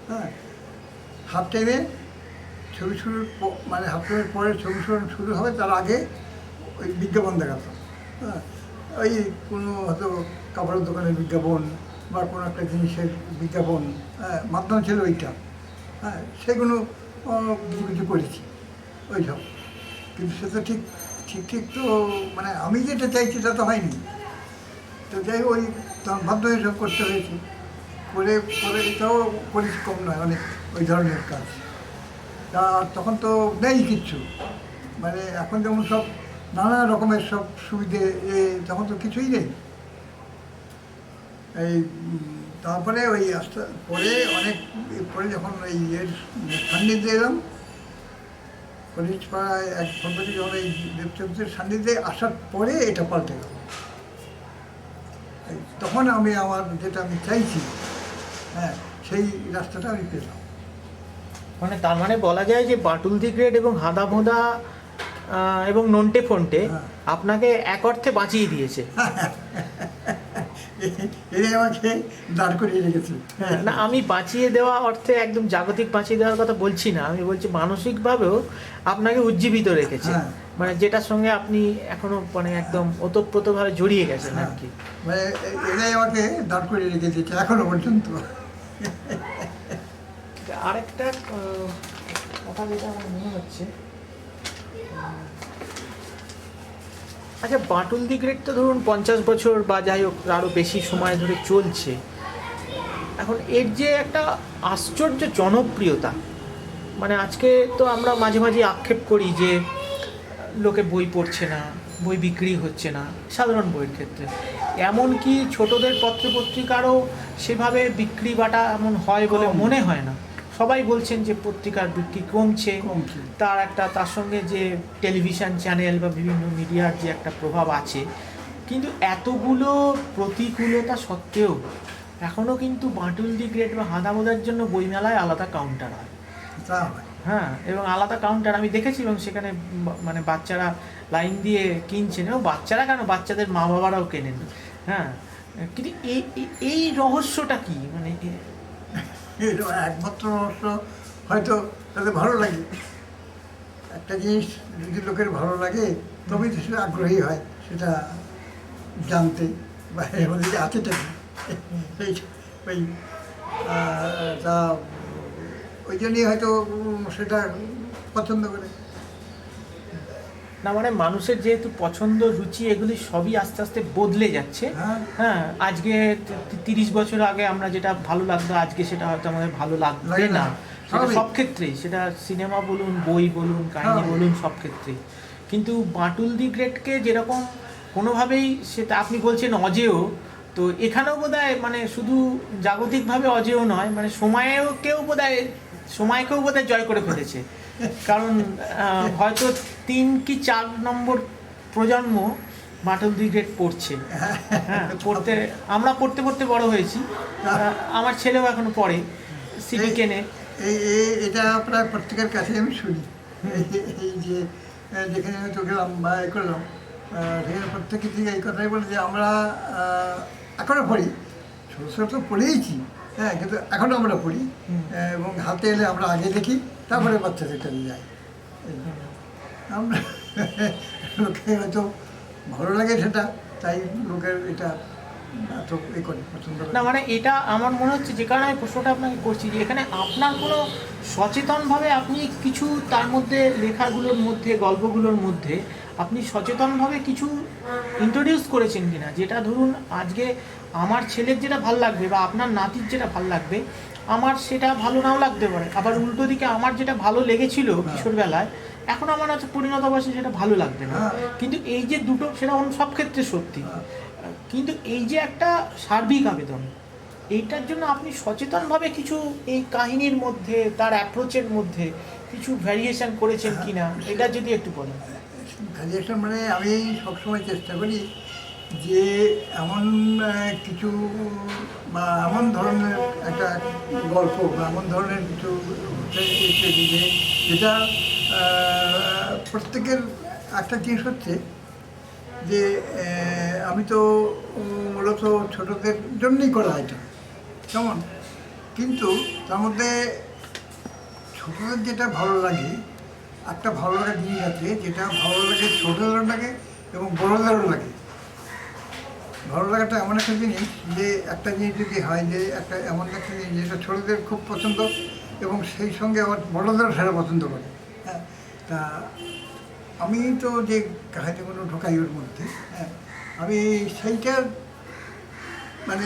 হ্যাঁ, হাফ টাইমে ছবি শুরুর মানে হাফ টাইমের পরে ছবি শুরু হবে, তার আগে ওই বিজ্ঞাপন দেখাতো। হ্যাঁ, ওই কোনো হয়তো কাপড়ের দোকানের বিজ্ঞাপন বা কোনো একটা জিনিসের বিজ্ঞাপন, মাধ্যম ছিল ওইটা। সেগুলো কিছু কিছু করেছি ওইসব, কিন্তু সে তো ঠিক ঠিক ঠিক তো মানে আমি যেটা চাইছি তা তো হয়নি। তো যাই হোক, ওই তখন বাধ্য হয়ে সব করতে হয়েছে। করে করে এটাও করিস কম নয় অনেক ওই ধরনের কাজ। তা তখন তো নেই কিচ্ছু, মানে এখন যেমন সব নানা রকমের সব সুবিধে, তখন তো কিছুই নেই। এই তারপরে ওই আস্তে পরে অনেক পরে যখন ওই সান্নিধ্যে এলাম, কলেজ পাড়ায় এক সম্প্রতি যখন এই দেবচন্দ্রের সান্নিধ্যে আসার পরে এটা পাল্টে গেল। তখন আমি আমার যেটা আমি চাইছি, সেই রাস্তাটা আমি পেলাম। মানে তার মানে বলা যায় যে বাটুল দি গ্রেট এবং হাঁদা ভোঁদা এবং নন্টে ফন্টে আপনাকে এক অর্থে বাঁচিয়ে দিয়েছে। এরাই আমাকে দাঁড় করিয়ে রেখেছে। না, আমি বাঁচিয়ে দেওয়া অর্থে একদম জাগতিক বাঁচিয়ে দেওয়ার কথা বলছি না, আমি বলছি মানসিকভাবেও আপনাকে উজ্জীবিত রেখেছে, মানে যেটার সঙ্গে আপনি এখনো মানে একদম ওতপ্রোতভাবে জড়িয়ে গেছেন আর কি। মানে এরাই আমাকে দাঁড় করিয়ে রেখেছে এখনো পর্যন্ত। আরেকটা কথা যেটা আমার মনে হচ্ছে, আচ্ছা বাটুল দি গ্রেট তো ধরুন 50 বছর বা যাই হোক আরও বেশি সময় ধরে চলছে, এখন এর যে একটা আশ্চর্য জনপ্রিয়তা, মানে আজকে তো আমরা মাঝে মাঝে আক্ষেপ করি যে লোকে বই পড়ছে না, বই বিক্রি হচ্ছে না সাধারণ বইয়ের ক্ষেত্রে, এমনকি ছোটদের পত্রপত্রিকারও সেভাবে বিক্রি বাটা এমন হয় বলে মনে হয় না। সবাই বলছেন যে পত্রিকার বিক্রি কমছে, তার সঙ্গে যে টেলিভিশন চ্যানেল বা বিভিন্ন মিডিয়ার যে একটা প্রভাব আছে, কিন্তু এতগুলো প্রতিকূলতা সত্ত্বেও এখনও কিন্তু বাটুল দি গ্রেট বা হাঁদা ভোঁদার জন্য বইমেলায় আলাদা কাউন্টার হয়। হ্যাঁ, এবং আলাদা কাউন্টার আমি দেখেছি, এবং সেখানে মানে বাচ্চারা লাইন দিয়ে কিনছেন, এবং বাচ্চারা কেন, বাচ্চাদের মা বাবারাও কেনেন। হ্যাঁ, কিন্তু এই রহস্যটা কি, মানে একমাত্র রহস্য হয়তো তাদের ভালো লাগে। একটা জিনিস যদি লোকের ভালো লাগে তবেই তো সেটা আগ্রহী হয় সেটা জানতে, বা এর মধ্যে যে আছেটা কি ওই তা ওই জন্যই হয়তো সেটা পছন্দ করে। না মানে মানুষের যেহেতু পছন্দ রুচি এগুলি সবই আস্তে আস্তে বদলে যাচ্ছে। হ্যাঁ, আজকে 30 বছর আগে আমরা যেটা ভালো লাগতো আজকে সেটা হয়তো আমাদের ভালো লাগবে না, সেটা সব ক্ষেত্রেই, সেটা সিনেমা বলুন, বই বলুন, কাহিনী বলুন, সব ক্ষেত্রেই। কিন্তু বাটুল দি গ্রেটকে যেরকম কোনোভাবেই, সেটা আপনি বলছেন অজেয়, তো এখানেও বোধহয় মানে শুধু জাগতিকভাবে অজেয় নয়, মানে সময়কেও বোধহয় জয় করে ফেলেছে। কারণ হয়তো 3 কি 4 নম্বর প্রজন্ম বাটুল দি গ্রেট পড়ছে। হ্যাঁ, আমরা পড়তে বড় হয়েছি, আমার ছেলেও এখনো পড়ে, সিডি কেনে। এটা প্রায় প্রত্যেকের কাছে আমি শুনি, এই যে যেখানে আমি তো গেলাম বা এ করলাম, সেখানে প্রত্যেকে থেকে এই কথাই বলে যে আমরা এখনও পড়ি, ছোটো ছোটো তো পড়েইছি, কিন্তু এখনও আমরা পড়ি, এবং হাতে এলে আমরা আগে দেখি, তারপরে বাচ্চাদের কাছে যাই। আমরা লোকে হয়তো ভালো লাগে সেটা, তাই লোকের এটা না মানে এটা আমার মনে হচ্ছে, যে কারণে আমি প্রশ্নটা আপনাকে করছি, যে এখানে আপনার কোনো সচেতনভাবে আপনি কিছু তার মধ্যে লেখাগুলোর মধ্যে, গল্পগুলোর মধ্যে আপনি সচেতনভাবে কিছু ইন্ট্রোডিউস করেছেন কিনা, যেটা ধরুন আজকে আমার ছেলের যেটা ভালো লাগবে বা আপনার নাতির যেটা ভালো লাগবে, আমার সেটা ভালো নাও লাগতে পারে, আবার উল্টো দিকে আমার যেটা ভালো লেগেছিল কিশোরবেলায় এখন আমার হচ্ছে পরিণত বয়সে সেটা ভালো লাগবে না। কিন্তু এই যে দুটো, সেটা সব ক্ষেত্রে সত্যি, কিন্তু এই যে একটা সার্বিক আবেদন, এইটার জন্য আপনি সচেতনভাবে কিছু এই কাহিনীর মধ্যে, তার অ্যাপ্রোচের মধ্যে কিছু ভ্যারিয়েশন করেছেন কিনা, এটা যদি একটু বলেন। ভ্যারিয়েশন মানে আমি সবসময় চেষ্টা করি যে এমন কিছু বা এমন ধরনের একটা গল্প বা এমন ধরনের কিছু যেটা প্রত্যেকের একটা জিনিস হচ্ছে যে আমি তো মূলত ছোটদের জন্যই করা এটা কেমন, কিন্তু তার মধ্যে ছোটদের যেটা ভালো লাগে, একটা ভালো লাগার জিনিস আছে যেটা ভালো লাগে ছোটদেরও লাগে এবং বড়দেরও লাগে। ভালো লাগাটা এমন একটা জিনিস যে একটা জিনিস যদি হয় যে একটা এমন একটা জিনিস যেটা ছোটোদের খুব পছন্দ এবং সেই সঙ্গে আবার বড়দেরও সেটা পছন্দ করে। হ্যাঁ, তা আমি তো যে কাহিনিগুলো ঢোকাই ওর মধ্যে, হ্যাঁ, আমি সেইটা মানে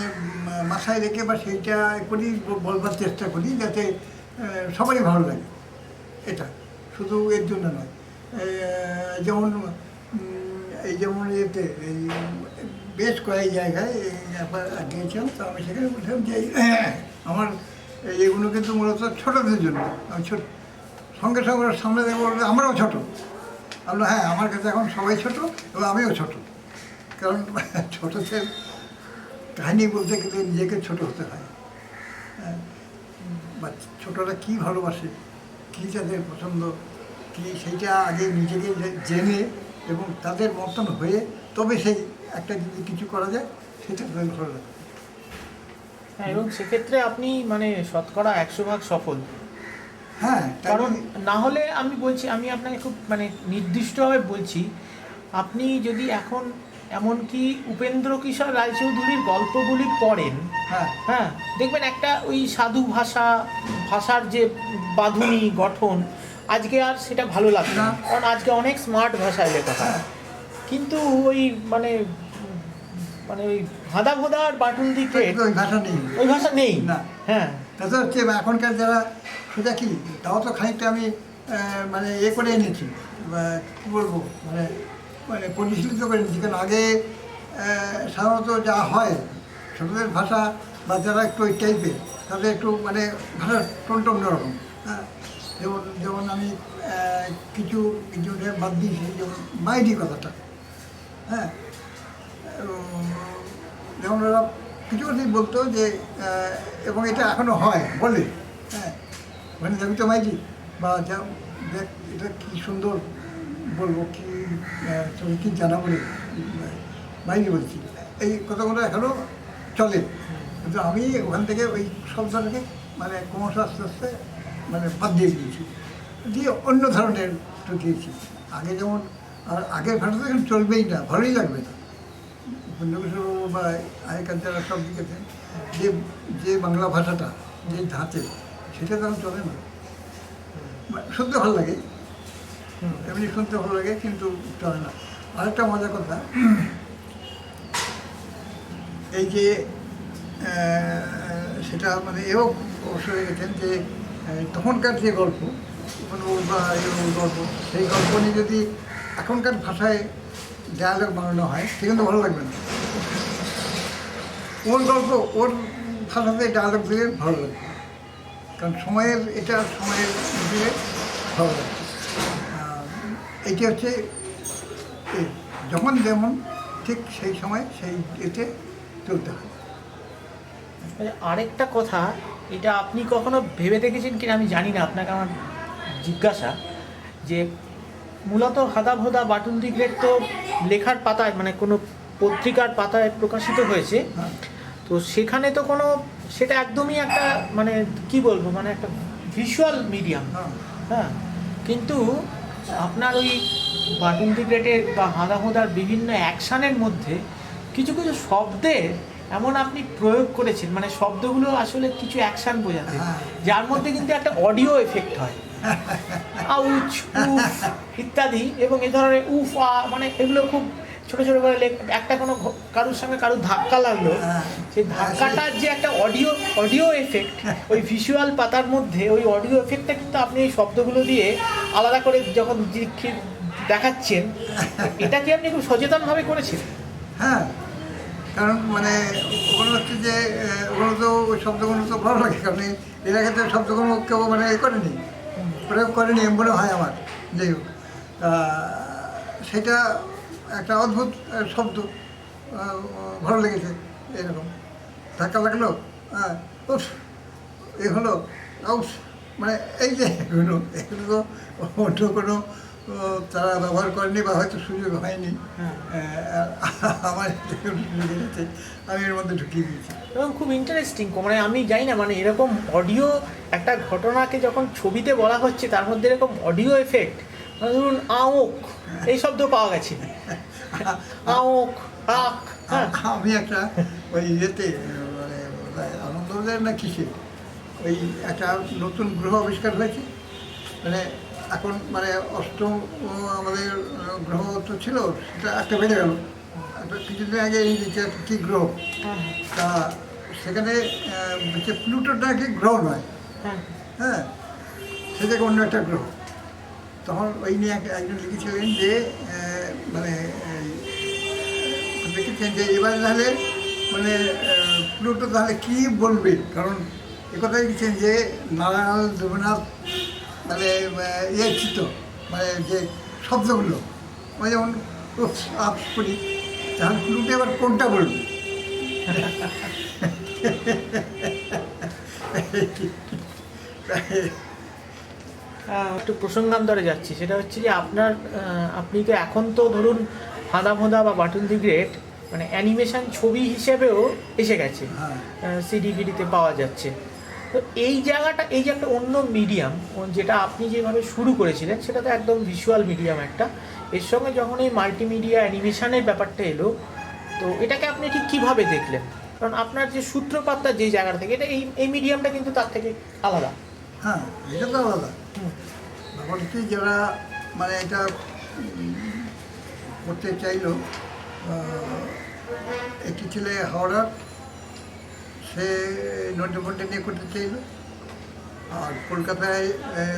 মাথায় রেখে বা সেইটা করি, বলবার চেষ্টা করি যাতে সবারই ভালো লাগে। এটা শুধু এর জন্য নয়। যেমন এই যেমন এতে এই বেশ কয়েক জায়গায় একবার গিয়েছিলাম, তো আমি সেখানে বলছিলাম যে আমার এগুলো কিন্তু মূলত ছোটোদের জন্য। আমি সঙ্গে সঙ্গে ওরা সামনে দেখে বলবে আমরাও ছোটো। আমি বললাম, হ্যাঁ, আমার কাছে এখন সবাই ছোটো এবং আমিও ছোটো। কারণ ছোটোদের কাহিনি বলতে গেলে নিজেকে ছোটো হতে হয়। বা ছোটরা কী ভালোবাসে, কী তাদের পছন্দ, কী সেইটা আগে নিজেকে জেনে এবং তাদের মতন হয়ে তবে সেই একটা যদি কিছু করা যায় সেটা তাদের ভালো লাগে। হ্যাঁ, এবং সেক্ষেত্রে আপনি মানে শতকরা 100% সফল। হ্যাঁ, কারণ না হলে আমি বলছি, আমি আপনাকে খুব মানে নির্দিষ্টভাবে বলছি, আপনি যদি এখন এমনকি উপেন্দ্র কিশোর রায়চৌধুরীর গল্পগুলি পড়েন, হ্যাঁ, হ্যাঁ, দেখবেন একটা ওই সাধু ভাষার যে বাঁধুনি গঠন আজকে আর সেটা ভালো লাগছে না, কারণ আজকে অনেক স্মার্ট ভাষায় লেখা হয়। কিন্তু ওই মানে মানে ওই ভাদা ভোদা আর বাটুল দিকে ওই ভাষা নেই, ওই ভাষা নেই না। হ্যাঁ, তাতে হচ্ছে এখনকার যারা সোজা কি, তাও তো খানিকটা আমি মানে করে এনেছি, কী বলবো, মানে মানে পরিশীলিত করে নিয়েছি। কারণ আগে সাধারণত যা হয় ছোটোদের ভাষা বা যারা একটু ওই টাইপের তাদের একটু মানে ভাষার টোনটা অন্যরকম। হ্যাঁ, যেমন যেমন আমি কিছু বাদ দিয়েছি, যেমন মাইরি কথাটা। হ্যাঁ, যেমন ওরা কিছু কথাই বলতো যে এবং এটা এখনও হয় বলে, হ্যাঁ, মানে যাবি তো মাইরি বা যা দেখ এটা কী সুন্দর বলবো, কী তোকে কী জানা বলে মাইরি বলছি, এই কথাগুলো এখনও চলে। কিন্তু আমি ওখান থেকে ওই শব্দটাকে মানে ক্রমশ আস্তে আস্তে মানে বাদ দিয়ে দিয়েছি, দিয়ে অন্য ধরনের ঢুকিয়েছি। আগে যেমন আগের ভাষা তো এখন চলবেই না, ভালোই লাগবে না। বন্ধুকিশোর বা আগেকার যারা সব লিখেছেন যে যে বাংলা ভাষাটা যে ধাঁচে, সেটা তখন চলে না। শুনতে ভালো লাগে, এমনি শুনতে ভালো লাগে, কিন্তু চলে না। আরেকটা মজার কথা, এই যে সেটা মানে এও অবশ্য হয়ে গেছেন যে তখনকার যে গল্প কোনো বা গল্প, সেই গল্প নিয়ে যদি এখনকার ভাষায় ডায়ালগ বানানো হয় সে কিন্তু ভালো লাগবে না। ওর গল্প ওর ভাষাতে ডায়ালগ দিলে ভালো লাগবে, কারণ সময়ের এটা সময়ের দিলে ভালো লাগবে। এইটা হচ্ছে যখন যেমন ঠিক সেই সময় সেই এতে চলতে হয়। আরেকটা কথা, এটা আপনি কখনো ভেবে দেখেছেন কিনা আমি জানি না, আপনাকে আমার জিজ্ঞাসা, যে মূলত হাদা ভোদা বাটুল দি গ্রেট তো লেখার পাতায় মানে কোনো পত্রিকার পাতায় প্রকাশিত হয়েছে, তো সেখানে তো কোনো সেটা একদমই একটা মানে কি বলবো মানে একটা ভিজুয়াল মিডিয়াম, হ্যাঁ, কিন্তু আপনার ওই বাটুল দি গ্রেটের বা হাদা ভোদার বিভিন্ন অ্যাকশানের মধ্যে কিছু কিছু শব্দের এমন আপনি প্রয়োগ করেছেন, মানে শব্দগুলো আসলে কিছু অ্যাকশান বোঝাতে, যার মধ্যে কিন্তু একটা অডিও এফেক্ট হয়, আউচ উফ ইত্যাদি, এবং এ ধরনের উফ আ মানে এগুলো খুব ছোটো ছোটো করে একটা কোনো কারোর সঙ্গে কারোর ধাক্কা লাগলো, সেই ধাক্কাটার যে একটা অডিও এফেক্ট ওই ভিজুয়াল পাতার মধ্যে, ওই অডিও এফেক্টটা কিন্তু আপনি এই শব্দগুলো দিয়ে আলাদা করে যখন দেখাচ্ছেন, এটা কি আপনি খুব সচেতনভাবে করেছেন? হ্যাঁ, কারণ মানে ওগুলো হচ্ছে যে ওগুলো তো ওই শব্দগুলো তো ভালো লাগে, কারণ এর আগে তো শব্দগুলো কেউ মানে করেনি, প্রয়োগ করেনি মনে হয় আমার। যাই হোক, সেটা একটা অদ্ভুত শব্দ, ভালো লেগেছে। এরকম ধাক্কা লাগলো, উফ এ হলো, আউস, মানে এই যে এগুলো তো অন্য কোনো তারা ব্যবহার করেনি বা হয়তো সুযোগ হয়নি, আমার গেছে আমি এর মধ্যে ঢুকিয়ে দিয়েছি। এবং খুব ইন্টারেস্টিং, মানে আমি জানি না মানে এরকম অডিও একটা ঘটনাকে যখন ছবিতে বলা হচ্ছে তার মধ্যে এরকম অডিও এফেক্ট, মানে ধরুন আওক এই শব্দ পাওয়া গেছে, আওক আখ, হ্যাঁ। আমি একটা ওই ইয়েতে মানে আনন্দবাজার না কিসে ওই একটা নতুন গ্রহ আবিষ্কার হয়েছে, মানে এখন মানে অষ্টম আমাদের গ্রহ তো ছিল, সেটা একটা বেড়ে গেল। একটা কিছুদিন আগে এই যে কী গ্রহ, হ্যাঁ, তা সেখানে যে প্লুটোটা কি গ্রহ নয়, হ্যাঁ, হ্যাঁ, সেটাকে অন্য একটা গ্রহ। তখন ওই নিয়ে একজন লিখেছিলেন যে মানে লিখেছেন যে এবার তাহলে মানে প্লুটো তাহলে কী বলবে, কারণ একথা লিখেছেন যে নারায়ণ দেবনাথ মানে ইয়ে চিত্র মানে যে শব্দগুলো মানে যেমন আপ করি, তাহলে প্লুটো এবার কোনটা বলবে। একটু প্রসঙ্গান্তরে যাচ্ছি, সেটা হচ্ছে যে আপনার আপনি তো এখন তো ধরুন হাঁদা ভোঁদা বা বাটুল দি গ্রেট মানে অ্যানিমেশন ছবি হিসেবেও এসে গেছে, হ্যাঁ সিডি ভিডিতে পাওয়া যাচ্ছে। তো এই জায়গাটা, এই যে একটা অন্য মিডিয়াম যেটা আপনি যেভাবে শুরু করেছিলেন সেটা তো একদম ভিজুয়াল মিডিয়াম একটা, এর সঙ্গে যখন এই মাল্টিমিডিয়া অ্যানিমেশনের ব্যাপারটা এলো, তো এটাকে আপনি ঠিক কীভাবে দেখলেন? কারণ আপনার যে সূত্রপাতটা যে জায়গা থেকে, এটা এই মিডিয়ামটা কিন্তু তার থেকে আলাদা। হ্যাঁ, এটা তো আলাদা। ব্যাপার হচ্ছে যারা মানে এটা করতে চাইলো, একটি ছেলে হাওড়ার, সে নট্যপন্ডে নিয়ে করতে চাইলো, আর কলকাতায়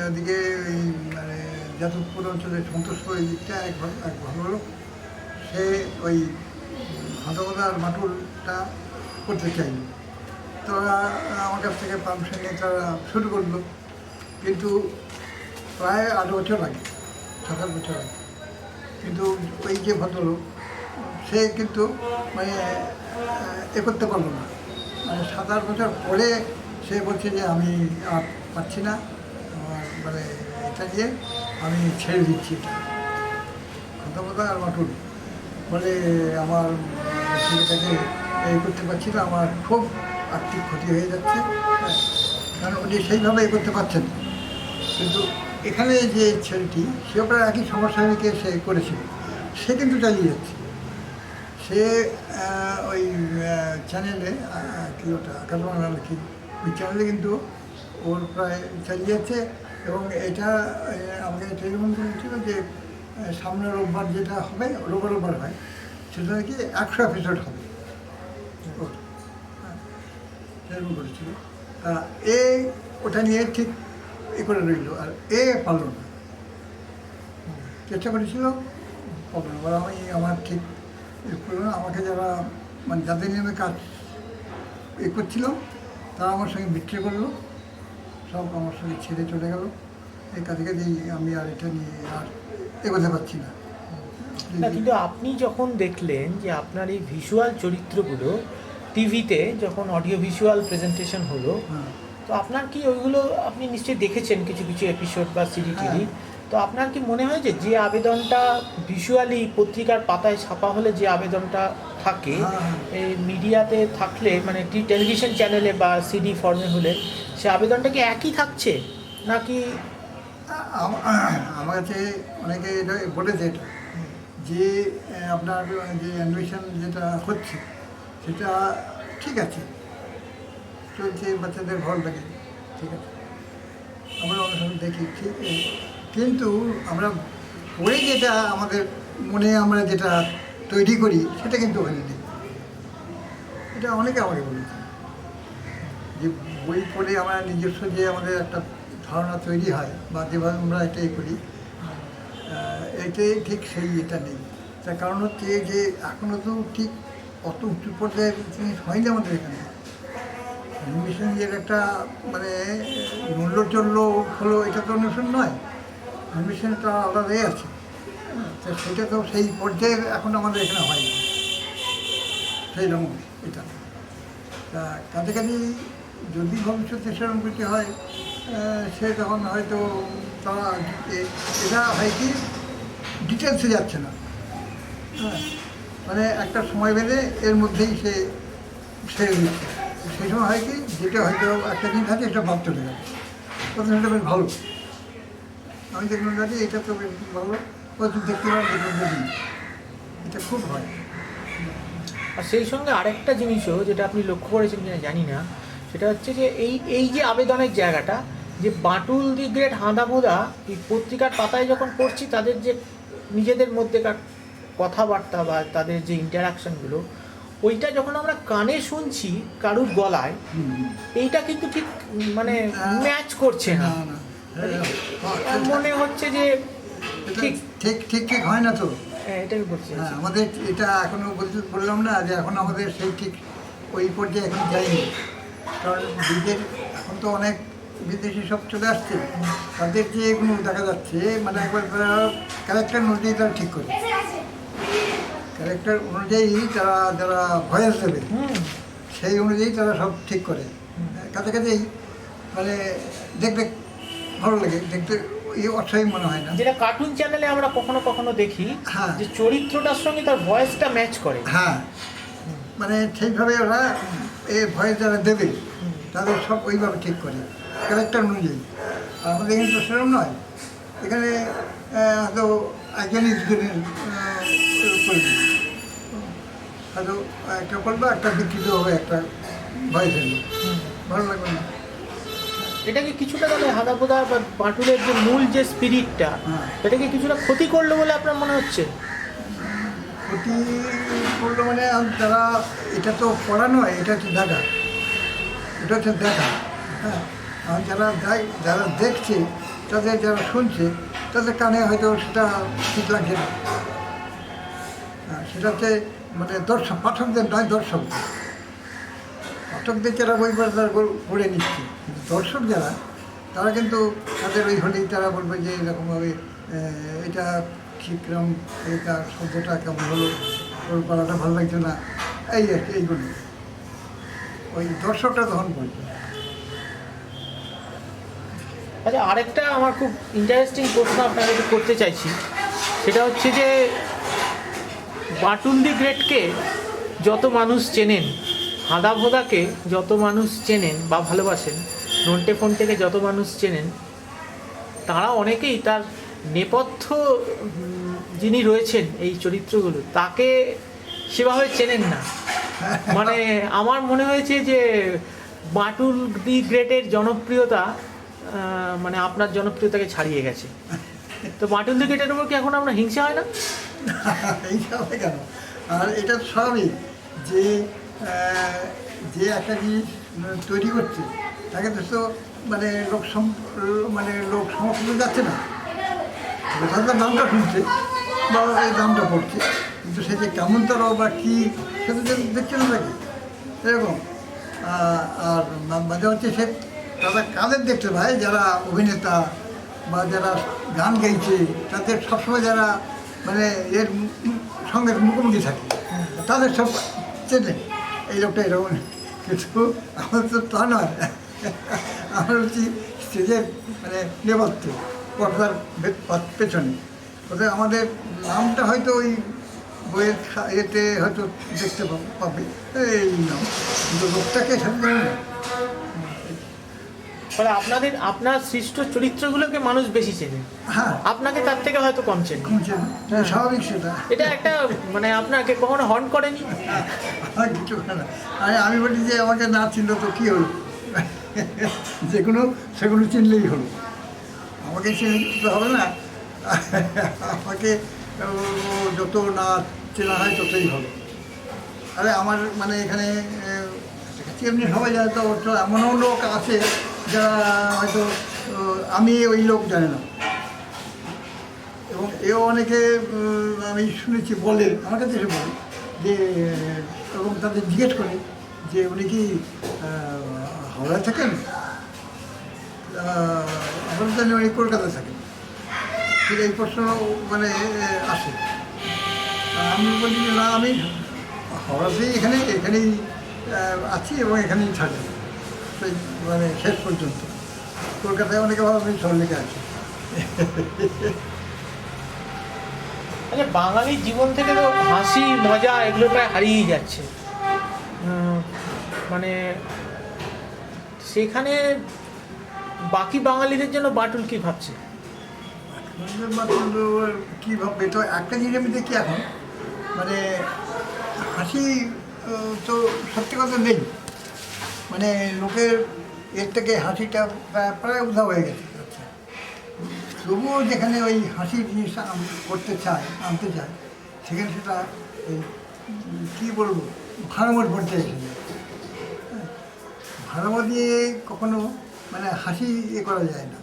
ওদিকে ওই মানে যাদবপুর অঞ্চলে সন্তোষপুর এই দিকটা এক ভালো লোক, সে ওই হাঁদাবাদা আর মাটুলটা করতে চাইলো। তারা আমার কাছ থেকে পারমিশন নিয়ে তারা শুরু করলো, কিন্তু প্রায় 8 বছর আগে, 7-8 বছর আগে। কিন্তু ওই যে ভদ্রলোক, সে কিন্তু মানে এ করতে পারলো না, মানে 7-8 বছর পরে সে বলছে যে আমি আর পারছি না, আমার মানে এটা নিয়ে আমি ছেড়ে দিচ্ছি এটা কথা আর মাটুল বলে আমার ছেলেটাকে এই করতে পারছি না, আমার খুব আর্থিক ক্ষতি হয়ে যাচ্ছে, হ্যাঁ, কারণ উনি সেইভাবে এ করতে পারছেন। কিন্তু এখানে যে ছেলেটি, সেও প্রায় একই সমস্যা থেকে সে করেছিল, সে কিন্তু চালিয়ে যাচ্ছে। সে ওই চ্যানেলে কি ওটা আকাশ বাংলা নাকি, ওই চ্যানেলে কিন্তু ওর প্রায় চালিয়ে যাচ্ছে। এবং এটা আমাকে টেলিফোন করেছিল যে সামনের রোববার যেটা হবে, রোববার হয়, সেটা নাকি 100 এপিসোড হবে ওর, হ্যাঁ, সেরকম করেছিল। ওটা নিয়ে ঠিক এ করে রইল, আর পারল না। চেষ্টা করেছিল, পারল না। আমি আমার ঠিক করলো না। আমাকে যারা মানে যাদের নিয়ে আমি কাজ করছিল, তারা আমার সঙ্গে বিক্রি করলো, সব আমার সঙ্গে ছেড়ে চলে গেল। এই কাজে কাজেই আমি আর এটা নিয়ে আর এগোতে পারছি না। কিন্তু আপনি যখন দেখলেন যে আপনার এই ভিজুয়াল চরিত্রগুলো টিভিতে যখন অডিও ভিজুয়াল প্রেজেন্টেশন হলো, তো আপনার কি ওইগুলো আপনি নিশ্চয়ই দেখেছেন কিছু কিছু এপিসোড বা সিডি টিভি, তো আপনার কি মনে হয় যে আবেদনটা ভিজুয়ালি পত্রিকার পাতায় ছাপা হলে যে আবেদনটা থাকে, এই মিডিয়াতে থাকলে মানে টেলিভিশন চ্যানেলে বা সিডি ফর্মে হলে সে আবেদনটা কি একই থাকছে নাকি? আমার কাছে অনেকে এটা বলেছে, এটা যে আপনার যে অ্যানিমেশন যেটা হচ্ছে সেটা ঠিক আছে, চলছে, বাচ্চাদের ভালো লাগে, ঠিক আছে, আমরা অনেক সময় দেখি ঠিক, কিন্তু আমরা পড়ে যেটা আমাদের মনে আমরা যেটা তৈরি করি সেটা কিন্তু ওখানে নেই। এটা অনেকে আমাকে বলেছে যে বই পড়ে আমরা নিজস্ব যে আমাদের একটা ধারণা তৈরি হয় বা যেভাবে আমরা এটাই করি, এটাই ঠিক সেই এটা নেই। তার কারণ হচ্ছে যে এখনও তো ঠিক অত উঁচু পর্যায়ের জিনিস হয়নি আমাদের এখানে। অ্যানিমেশন এর একটা মানে মূল্যচল্য হলো, এটা তো অ্যানিমেশন নয়, অ্যানিমেশনটা আলাদাই আছে, তা সেটা তো সেই পর্যায়ের এখন আমাদের এখানে হয়নি সেই রকম এটা। তা কাছাকাছি যদি ভবিষ্যতে সেরকম কিছু হয়, সে তখন হয়তো তারা এটা হয় কি ডিটেলসে যাচ্ছে না, হ্যাঁ, মানে একটা সময় বেঁধে এর মধ্যেই সে ছেড়ে দিচ্ছে। সেই সময় হয় কি যেটা হয়তো একটা দিন থাকে এটা ভাব চলে গেল, তখন এটা বেশ ভালো। আমি দেখলাম দাদি এটা তো বেশ ভালো, প্রচুর দেখতে পারেন, দেখলাম দেখি এটা খুব হয়। আর সেই সঙ্গে আরেকটা জিনিসও যেটা আপনি লক্ষ্য করেছেন কিনা জানি না, সেটা হচ্ছে যে এই যে আবেদনের জায়গাটা, যে বাঁটুল দি গ্রেট হাঁদাভোঁদা এই পত্রিকার পাতায় যখন পড়ছি, তাদের যে নিজেদের মধ্যেকার কথাবার্তা বা তাদের যে ইন্টারাকশনগুলো, ওইটা যখন আমরা কানে শুনছি কারুর গলায়, এইটা কিন্তু ঠিক মানে ম্যাচ করছে না। মনে হচ্ছে যে ঠিক ঠিক ঠিক ঠিক হয় না তো। এটাই বলছি। হ্যাঁ, আমাদের এটা এখনো বললাম না যে এখন আমাদের সেই ঠিক ওই পর্যায়ে এখন যায়নি। কারণ এখন তো অনেক বিদেশি সব চলে আসছে, তাদের যে এগুলো দেখা যাচ্ছে মানে একবার তারা ক্যারেক্টার অনুযায়ী তারা ঠিক করে, ক্যারেক্টার অনুযায়ী তারা যারা ভয়েস দেবে সেই অনুযায়ী তারা সব ঠিক করে। কাছে কাছেই মানে দেখতে ভালো লাগে, দেখতে অসহায় মনে হয় না। যেটা কার্টুন চ্যানেলে আমরা কখনো কখনো দেখি, হ্যাঁ, যে চরিত্রটার সঙ্গে তার ভয়েসটা ম্যাচ করে। হ্যাঁ, মানে ঠিকভাবে ওরা এই ভয়েস যারা দেবে তাদের সব ওইভাবে ঠিক করে ক্যারেক্টার অনুযায়ী। আর আমাদের এখানে তো সেরকম নয়, এখানে হয়তো একজনই দুজনের করবে, হয়তো একটা করবে, একটা বিকৃত হবে, একটা ভয়েস হলো, ভালো লাগবে না। এটাকে কিছুটা তাহলে হাঁদাভোঁদা বা বাঁটুলের যে মূল যে স্পিরিটটা, এটাকে কিছুটা ক্ষতি করলো বলে আপনার মনে হচ্ছে? ক্ষতি করলো মানে যারা, এটা তো পড়া নয়, এটা হচ্ছে দেখা, এটা হচ্ছে দেখা। হ্যাঁ, আর যারা দেখছে, তাদের যারা শুনছে, তাদের কানে হয়তো সেটা ঠিক লাগছে না। সেটা হচ্ছে মানে দর্শক, পাঠকদের নয়, দর্শকদের। পাঠকদের যারা বই পড়ে নিচ্ছে, কিন্তু দর্শক যারা, তারা কিন্তু তাদের ওই হলেই তারা বলবে যে এরকমভাবে এটা ঠিকরকম, এটা শব্দটা কেমন হলো, ওর পড়াটা ভালো লাগছে না, এই আর কি, এইগুলো ওই দর্শকটা তখন বলবে। আচ্ছা, আরেকটা আমার খুব ইন্টারেস্টিং প্রশ্ন আপনাকে করতে চাইছি, সেটা হচ্ছে যে বাঁটুল দি গ্রেটকে যত মানুষ চেনেন, হাঁদাভোঁদাকে যত মানুষ চেনেন বা ভালোবাসেন, নন্টে ফন্টেকে যত মানুষ চেনেন, তারা অনেকেই তার নেপথ্য যিনি রয়েছেন এই চরিত্রগুলো, তাকে সেভাবে চেনেন না। মানে আমার মনে হয়েছে যে বাঁটুল দি গ্রেটের জনপ্রিয়তা মানে আপনার জনপ্রিয়তাকে ছাড়িয়ে গেছে। তো বাঁটুল দি গ্রেটের উপর কি এখন আপনার হিংসা হয় না? হিংসা হবে কেন? আর এটা স্বাভাবিক যে যে একটা জিনিস তৈরি করছে তাকে তো মানে লোক সমর্থন যাচ্ছে না, তাদের নামটা শুনছে বা এই নামটা পড়ছে, কিন্তু সে যে কেমন তারা বা কী সেটা দেখছে না নাকি এরকম। আর মাঝে হচ্ছে সে তারা কাদের দেখতে পায়, যারা অভিনেতা বা যারা গান গাইছে, তাদের সবসময় যারা মানে এর সঙ্গে মুখোমুখি থাকে, তাদের সব চেনে এই লোকটা এরকম। কিন্তু আমার তো তা নয়, আমার হচ্ছে স্টেজের মানে নেপথ্য, পর্দার পেছনে। ওদের আমাদের নামটা হয়তো ওই বইয়ের এতে হয়তো দেখতে পাবে এই নাম, কিন্তু লোকটাকে সাথে না। ফলে আপনার সৃষ্ট চরিত্রগুলোকে মানুষ বেশি চেনে, হ্যাঁ, আপনাকে তার থেকে হয়তো কম চেনে। স্বাভাবিক সেটা। এটা একটা মানে আপনাকে কখনো হর্ন করেনি? কিছু না, আমি বলি যে আমাকে না চিনলো তো কী হলো, সেগুলো চিনলেই হলো, আমাকে চিনে তো হবে না। আমাকে যত না চেনা হয় ততই হলো। আরে আমার মানে এখানে এমনি সবাই জানে, তো এমনও লোক আছে যারা হয়তো আমি ওই লোক জানে না, এবং এও অনেকে আমি শুনেছি বলে, আমার কাছে এসে বলে যে, এবং তাদের জিজ্ঞেস করে যে উনি কি হাওড়ায় থাকেন, আমরা জানি উনি কলকাতায় থাকেন, ঠিক এই প্রশ্ন মানে আসে। আমি বলি যে না, আমি হাওড়াতেই এখানেই আছি এবং এখানেই থাকি সেই মানে শেষ পর্যন্ত। কলকাতায় অনেকে ভাবে আমি সরলেখে আছি। আচ্ছা, বাঙালির জীবন থেকে তো হাসি মজা এগুলো প্রায় হারিয়েই যাচ্ছে, মানে সেখানে বাকি বাঙালিদের জন্য বাঁটুল কি ভাবছে? কী ভাববে, তো একটা জিনিস আমি দেখি এখন, মানে হাসি তো সত্যি কথা নেই, মানে লোকের এর থেকে হাসিটা প্রায় উধাও হয়ে গেছে। আচ্ছা, তবুও যেখানে ওই হাসির জিনিস করতে চায়, আনতে চায়, সেখানে সেটা এই কী বলবো, ভাড়ামোর পর্যায়ে এসে যায়। ভাড়ামো দিয়ে কখনো মানে হাসি করা যায় না,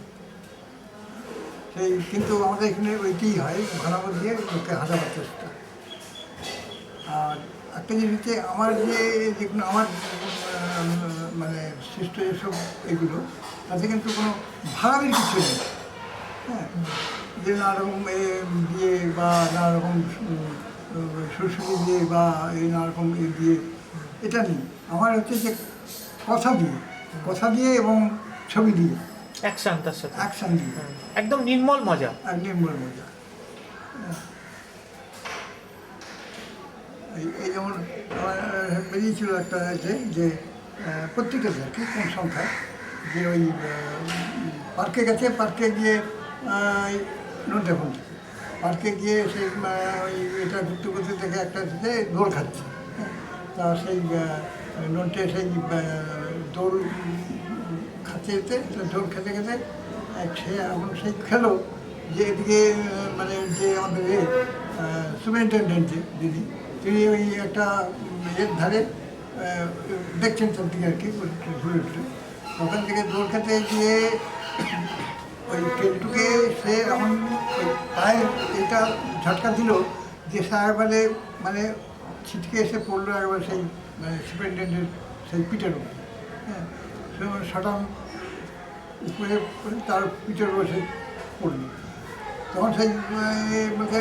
সেই কিন্তু আমাদের এখানে ওইটাই হয়, ভাড়ামো দিয়ে লোককে হাসাবার চেষ্টা। আর একটা জিনিস হচ্ছে আমার যেগুলো আমার মানে সৃষ্ট যেসব এগুলো, তাতে কিন্তু কোনো ভাড়ামের কিছু নেই। হ্যাঁ, যে নানা রকম দিয়ে বা নানা রকম সুরসুরি দিয়ে বা এই নানা রকম দিয়ে, এটা নেই। আমার হচ্ছে যে কথা দিয়ে এবং ছবি দিয়ে অ্যাকশন, তার সাথে অ্যাকশন দিয়ে, একদম নির্মল মজা, এক নির্মল মজা। এই যেমন আমার বেরিয়েছিল একটা যে পত্রিকাতে আর কি কোন সংখ্যায়, যে ওই পার্কে গেছে, পার্কে গিয়ে নোটে ফোন পার্কে গিয়ে সেই ওই এটা ঘুরতে ঘুরতে দেখে একটা যে দোল খাচ্ছে। তা সেই নোটে সেই দোল খাচ্ছে দোল খেতে খেতে সে এমন সেই খেলো যে এদিকে মানে যে আমাদের সুপারিনটেন্ডেন্ট যিনি, তিনি ওই একটা এর ধারে দেখছেন চারদিকে আর কি ঘুরে উঠলে, ওখান থেকে দৌড় খেতে গিয়ে ওই ট্রেনটুকে সে এমন ওই পায়ে এটা ঝটকা দিল যে সে একবারে মানে ছিটকে এসে পড়লো একবার সেই মানে সুপারিনটেন্ডেন্টের সেই পিঠের উপরে। হ্যাঁ, সটাম উপরে তার পিঠের বসে পড়লো। তখন সেই মানে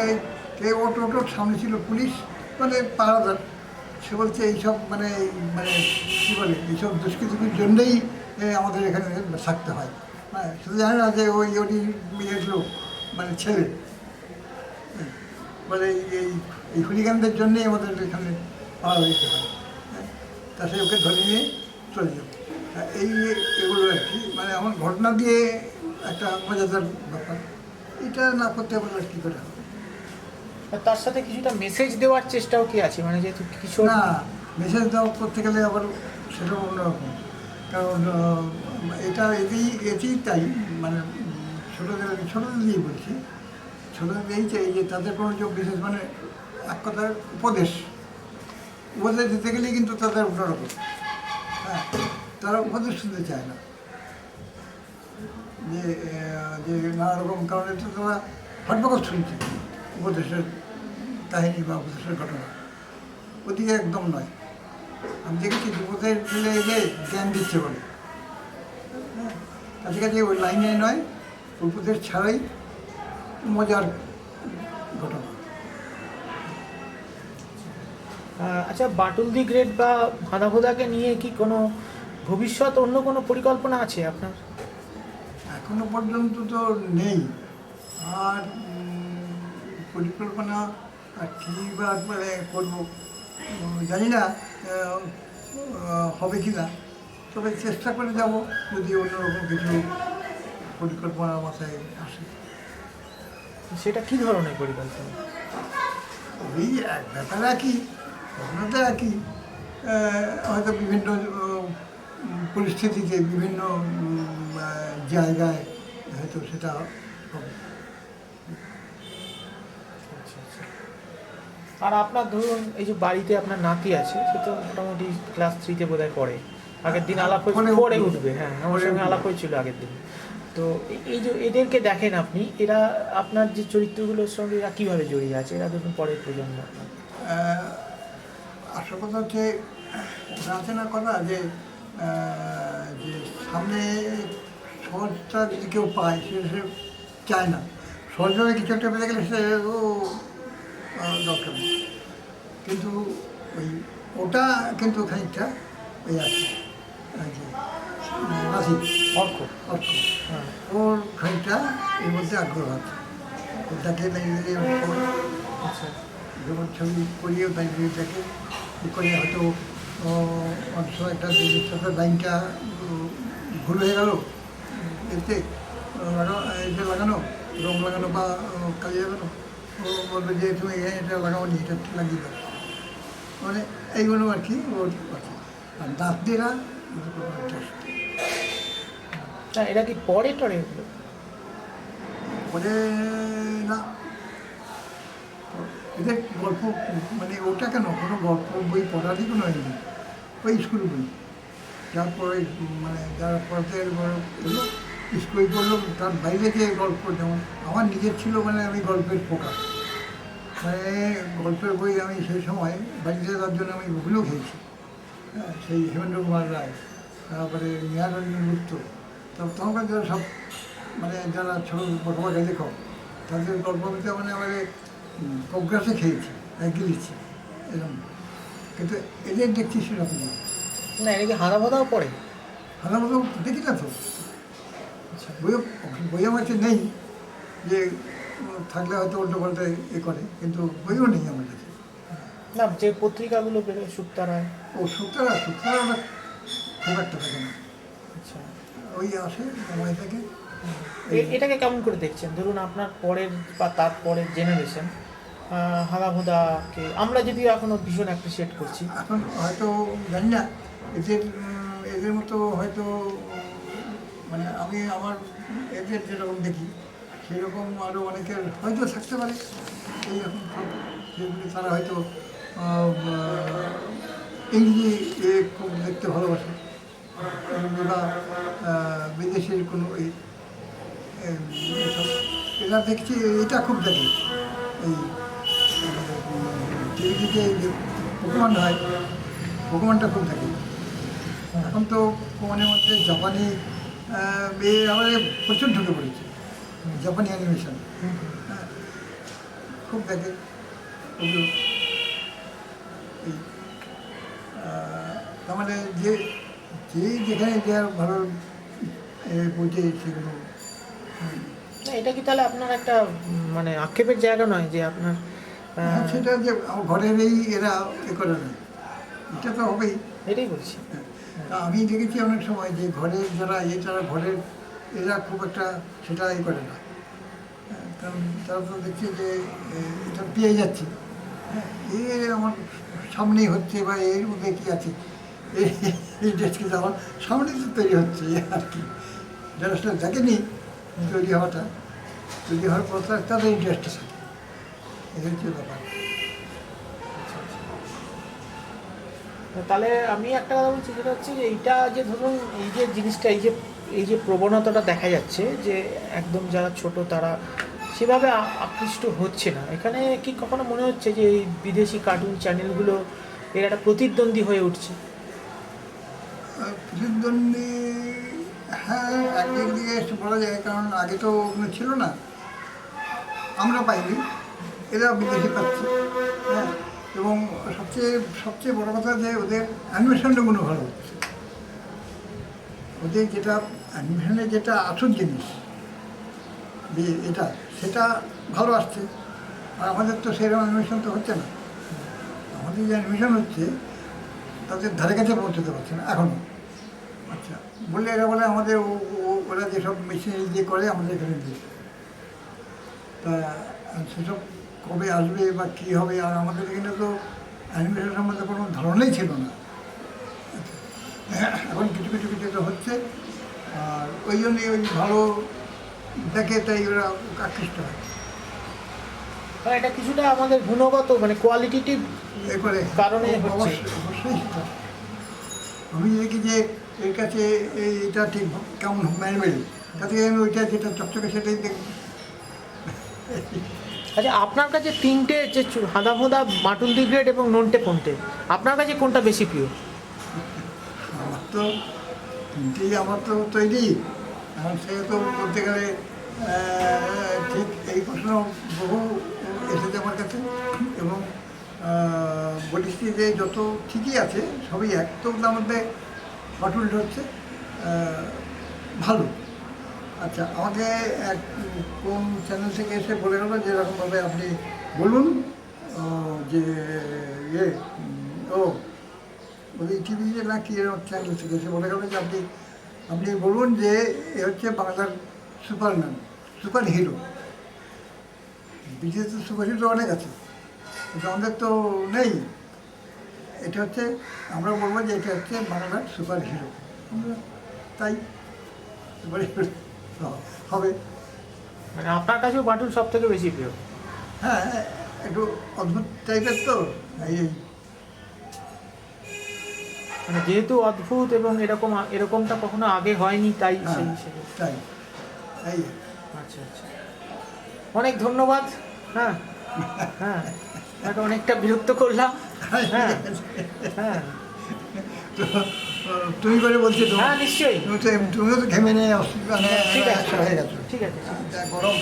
ওটোর সামনে ছিল পুলিশ, মানে পাহারাদার। সে বলছে এইসব মানে মানে কী বলে, এইসব দুষ্কৃতির জন্যেই আমাদের এখানে থাকতে হয়। হ্যাঁ, শুধু জানে না যে ওই মেয়ের লোক মানে ছেলে, মানে এই হুলিগানদের জন্যেই আমাদের এখানে পাওয়া দিতে হয়। হ্যাঁ, তা সে ওকে ধরে নিয়ে চলে যাবে। এগুলো আর কি মানে আমার ঘটনা দিয়ে একটা মজাদার ব্যাপার, এটা না করতে পারলে কী করে হবে। তার সাথে কিছুটা মেসেজ দেওয়ার চেষ্টাও কি আছে, মানে যেহেতু কিছু না, মেসেজ দেওয়া করতে গেলে আবার সেটা অন্যরকম, কারণ এটা এতেই তাই মানে ছোটোদের দিয়েই বলছি, ছোটোদের এই চাই যে তাদের কোনো যে বিশেষ মানে এক কথার উপদেশ দিতে গেলেই কিন্তু তাদের অন্যরকম। হ্যাঁ, তারা উপদেশ শুনতে চায় না, যে নানা রকম, কারণ এটা তারা হটবকত শুনছে উপদেশের কাহিনী বা উপদেশের ঘটনা, ওদিকে একদম নয়। আমি দেখেছি যুবদের মিলে এলে জ্ঞান দিচ্ছে বলে, হ্যাঁ, কাছাকাছি ওই লাইনে নয়, উপদেশ ছাড়াই মজার ঘটনা। আচ্ছা, বাটুল দি গ্রেট বা হাঁদাভোদাকে নিয়ে কি কোনো ভবিষ্যৎ অন্য কোনো পরিকল্পনা আছে আপনার? এখনো পর্যন্ত তো নেই, আর পরিকল্পনা আর কী বা মানে করবো জানি না, হবে কি না, তবে চেষ্টা করে যাব যদি অন্যরকম কিছু পরিকল্পনা মাথায় আসে। সেটা কি ধরনের পরিকল্পনা? ওই ব্যাপার একই, ঘটনা তো একই, হয়তো বিভিন্ন পরিস্থিতিতে বিভিন্ন জায়গায় হয়তো সেটা হবে। আর আপনার ধরুন এই যে বাড়িতে আপনার নাতি আছে, সে তো মোটামুটি ক্লাস 3-তে বোধহয় পড়ে, আগের দিন আলাপ পড়ে উঠবে, হ্যাঁ আমার সঙ্গে আলাপ হয়েছিল আগের দিন। তো এই যে এদেরকে দেখেন আপনি, এরা আপনার যে চরিত্রগুলোর সঙ্গে এরা কীভাবে জড়িয়ে আছে, এরা ধরুন পরের প্রজন্ম? আসল কথা হচ্ছে আছে না কথা যে যে সামনে সহজটা যদি কেউ পায় সে চায় না, সহজভাবে কিছু একটা পেতে গেলে সে দরকার নেই, কিন্তু ওই ওটা কিন্তু খানিকটা ওই আছে রাশি অর্ক। হ্যাঁ, ওর খানিকটা এর মধ্যে আগ্রহ আছে, ওটাকে আচ্ছা, যেমন ছবি করিয়েও তাই দেখে করে হয়তো অনেক সময় একটা সাথে লাইনটা ভুল হয়ে গেল, এতে এটা লাগানো রং লাগানো বা কালি লাগানো, ও বলবে যে তুমি এটা লাগাও নি, এটা লাগিয়ে দাও। মানে এইগুলো আর কি ওর কথা। আর নাতনিরা ওদের কোনো interest নেই। না এরা কি পড়ে টড়ে এগুলো? ওরে না, এদের গল্প মানে ওটা কেন কোনো গল্প বই পড়ারই কোনো ইয়ে নেই, ওই স্কুল বই। তারপরে মানে যারা পড়তে এলো স্কুল পড়লো, তার বাইরে যে গল্প, যেমন আমার নিজের ছিল মানে আমি গল্পের পোকা, মানে গল্পের বই আমি সেই সময় বাড়িতে তার জন্য আমি ওগুলো খেয়েছি। হ্যাঁ, সেই হেমেন্দ্র কুমার রায়, তারপরে নিহারঞ্জন গুপ্ত, তখনকার যারা সব মানে যারা ছোটো বড় লেখক, তাদের গল্প বলতে মানে আমাদের কগ্রাসে খেয়েছি, গিলেছি এরকম। কিন্তু এদের দেখছি সেরকম না। না এরা কি হাঁদা ভাদাও পড়ে? সাধারণত দেখি না তো, আচ্ছা। বইও বই আমার কাছে নেই যে থাকলে হয়তো উল্টো পাল্টা করে, কিন্তু বইও নেই আমার কাছে। না যে পত্রিকাগুলো বেরোয় সুক্তারায়। ও সুতরা ওটা খুব একটা থাকে না, আচ্ছা। ওই আসে সময় থেকে। এটাকে কেমন করে দেখছেন? ধরুন আপনার পরের বা তার পরের জেনারেশন হাঁদা ভোঁদাকে আমরা যদিও এখনো ভীষণ অ্যাপ্রিসিয়েট করছি। এখন হয়তো জানি না এদের এদের মতো হয়তো মানে আমি আমার এদের যেরকম দেখি সেরকম আরও অনেকের হয়তো থাকতে পারে এইরকম সব, যেগুলি তারা হয়তো ইংরেজি খুব দেখতে ভালোবাসে, বা বিদেশের কোনো এসব এরা দেখছি এটা খুব দেখে। এই টিভিতে যে পোকমান হয়, পোকমানটা খুব থাকে। এখন তো পোকমানের মধ্যে জাপানি আমাদের প্রচুর ঢুকে পড়েছে, জাপানি অ্যানিমেশন। হ্যাঁ, খুব দেখে ওগুলো। এই তার মানে যে যেখানে যে ভালো বইতে সেগুলো। না এটা কি তাহলে আপনার একটা মানে আক্ষেপের জায়গা নয় যে আপনার হ্যাঁ, সেটা যে ঘরের এরা করে না, এটা তো হবেই। এটাই বলছি। হ্যাঁ, তা আমি দেখেছি অনেক সময় যে ঘরের যারা তারা ঘরের এরা খুব একটা সেটা করে না। হ্যাঁ, কারণ তারা তো দেখছে যে এটা পেয়ে যাচ্ছে, হ্যাঁ, আমার সামনেই হচ্ছে বা এর মধ্যে কী আছে, এই ডেস্কে আমার সামনে তো তৈরি হচ্ছে আর কি। যারা সেটা দেখেনি তৈরি হওয়াটা, তৈরি হওয়ার পর তাদের ইন্টারেস্ট থাকে, এই হচ্ছে ব্যাপার। তাহলে আমি একটা কথা বলছি যেটা হচ্ছে যে এইটা যে ধরুন এই যে জিনিসটা এই যে প্রবণতাটা দেখা যাচ্ছে যে একদম যারা ছোট তারা সেভাবে আকৃষ্ট হচ্ছে না, এখানে কি কখনো মনে হচ্ছে যে এই বিদেশি কার্টুন চ্যানেলগুলো এর একটা প্রতিদ্বন্দ্বী হয়ে উঠছে? প্রতিদ্বন্দ্বী, হ্যাঁ, একদিক দিকে একটু বলা যায়, কারণ আগে তো ওগুলো ছিল না, আমরা পাইনি, এরা বিদেশি পাচ্ছে। হ্যাঁ, এবং সবচেয়ে সবচেয়ে বড় কথা যে ওদের অ্যানিমেশনগুলো ভালো হচ্ছে, ওদের যেটা অ্যানিমেশনের যেটা আসল জিনিস যে এটা সেটা ভালো আসছে। আর আমাদের তো সেরকম অ্যানিমেশন তো হচ্ছে না, আমাদের যে অ্যানিমেশন হচ্ছে তাদের ধারে কাছে পৌঁছতে পারছে না এখনও। আচ্ছা, বললে এরা বলে আমাদের ওরা যেসব মেশিনারি দিয়ে করে আমাদের এখানে দিয়ে, তা সেসব কবে আসবে বা কী হবে, আর আমাদের এখানে তো অ্যানিমেশন সম্বন্ধে কোনো ধারণাই ছিল না। এখন কিছু কিছু কিছু তো হচ্ছে, আর ওই জন্যই ওই ভালো দেখে তাই ওরা আকৃষ্ট হয়। এটা কিছুটা আমাদের গুণগত মানে কোয়ালিটিটিভ এরপরে কারণে হচ্ছে। অবশ্যই সেটা আমি দেখি যে এর কাছে এটা ঠিক কেমন ম্যানুয়াল, তাতে আমি ওইটা যেটা চকচকে সেটাই দেখি। আচ্ছা আপনার কাছে তিনটে যে হাঁদা ভোঁদা, মাটুল দি গ্রেট এবং নন্টে ফন্টে, আপনার কাছে কোনটা বেশি প্রিয়? আমার তো তিনটেই আমার তো তৈরি, এখন সে তো বলতে গেলে ঠিক এই প্রশ্ন বহু এসেছে আমার কাছে, এবং বলিস যে যত ঠিকই আছে সবই এক, তো তার মধ্যে বাটুলটা হচ্ছে ভালো। আচ্ছা, আমাকে এক কোন চ্যানেল থেকে এসে বলে গেল যে এরকমভাবে আপনি বলুন যে ইয়ে ওই টিভি না কি এরকম চ্যানেল থেকে এসে বলে গেল যে আপনি বলুন যে এ হচ্ছে বাংলার সুপারম্যান, সুপার হিরো। বিদেশে তো সুপার হিরো অনেক আছে, কিন্তু আমাদের তো নেই। এটা হচ্ছে, আমরা বলবো যে এটা হচ্ছে বাংলার সুপার হিরো। তাই সুপার হিরো হবে। মানে আপনার কাছেও বাঁটুল সব থেকে বেশি প্রিয়? হ্যাঁ, একটু অদ্ভুত টাইপের তো, এই মানে যেহেতু অদ্ভুত এবং এরকমটা কখনো আগে হয়নি, তাই হ্যাঁ, সেই হিসেবে। তাই এই আচ্ছা আচ্ছা, অনেক ধন্যবাদ। হ্যাঁ হ্যাঁ, আপনাকে অনেকটা বিরক্ত করলাম। হ্যাঁ হ্যাঁ তো তুমি করে বলছি তো, হ্যাঁ নিশ্চয়ই, তুমিও তো ঘেমে নিয়ে মানে ঠিক আছে একশো হয়ে গেছো। ঠিক আছে। যা গরম।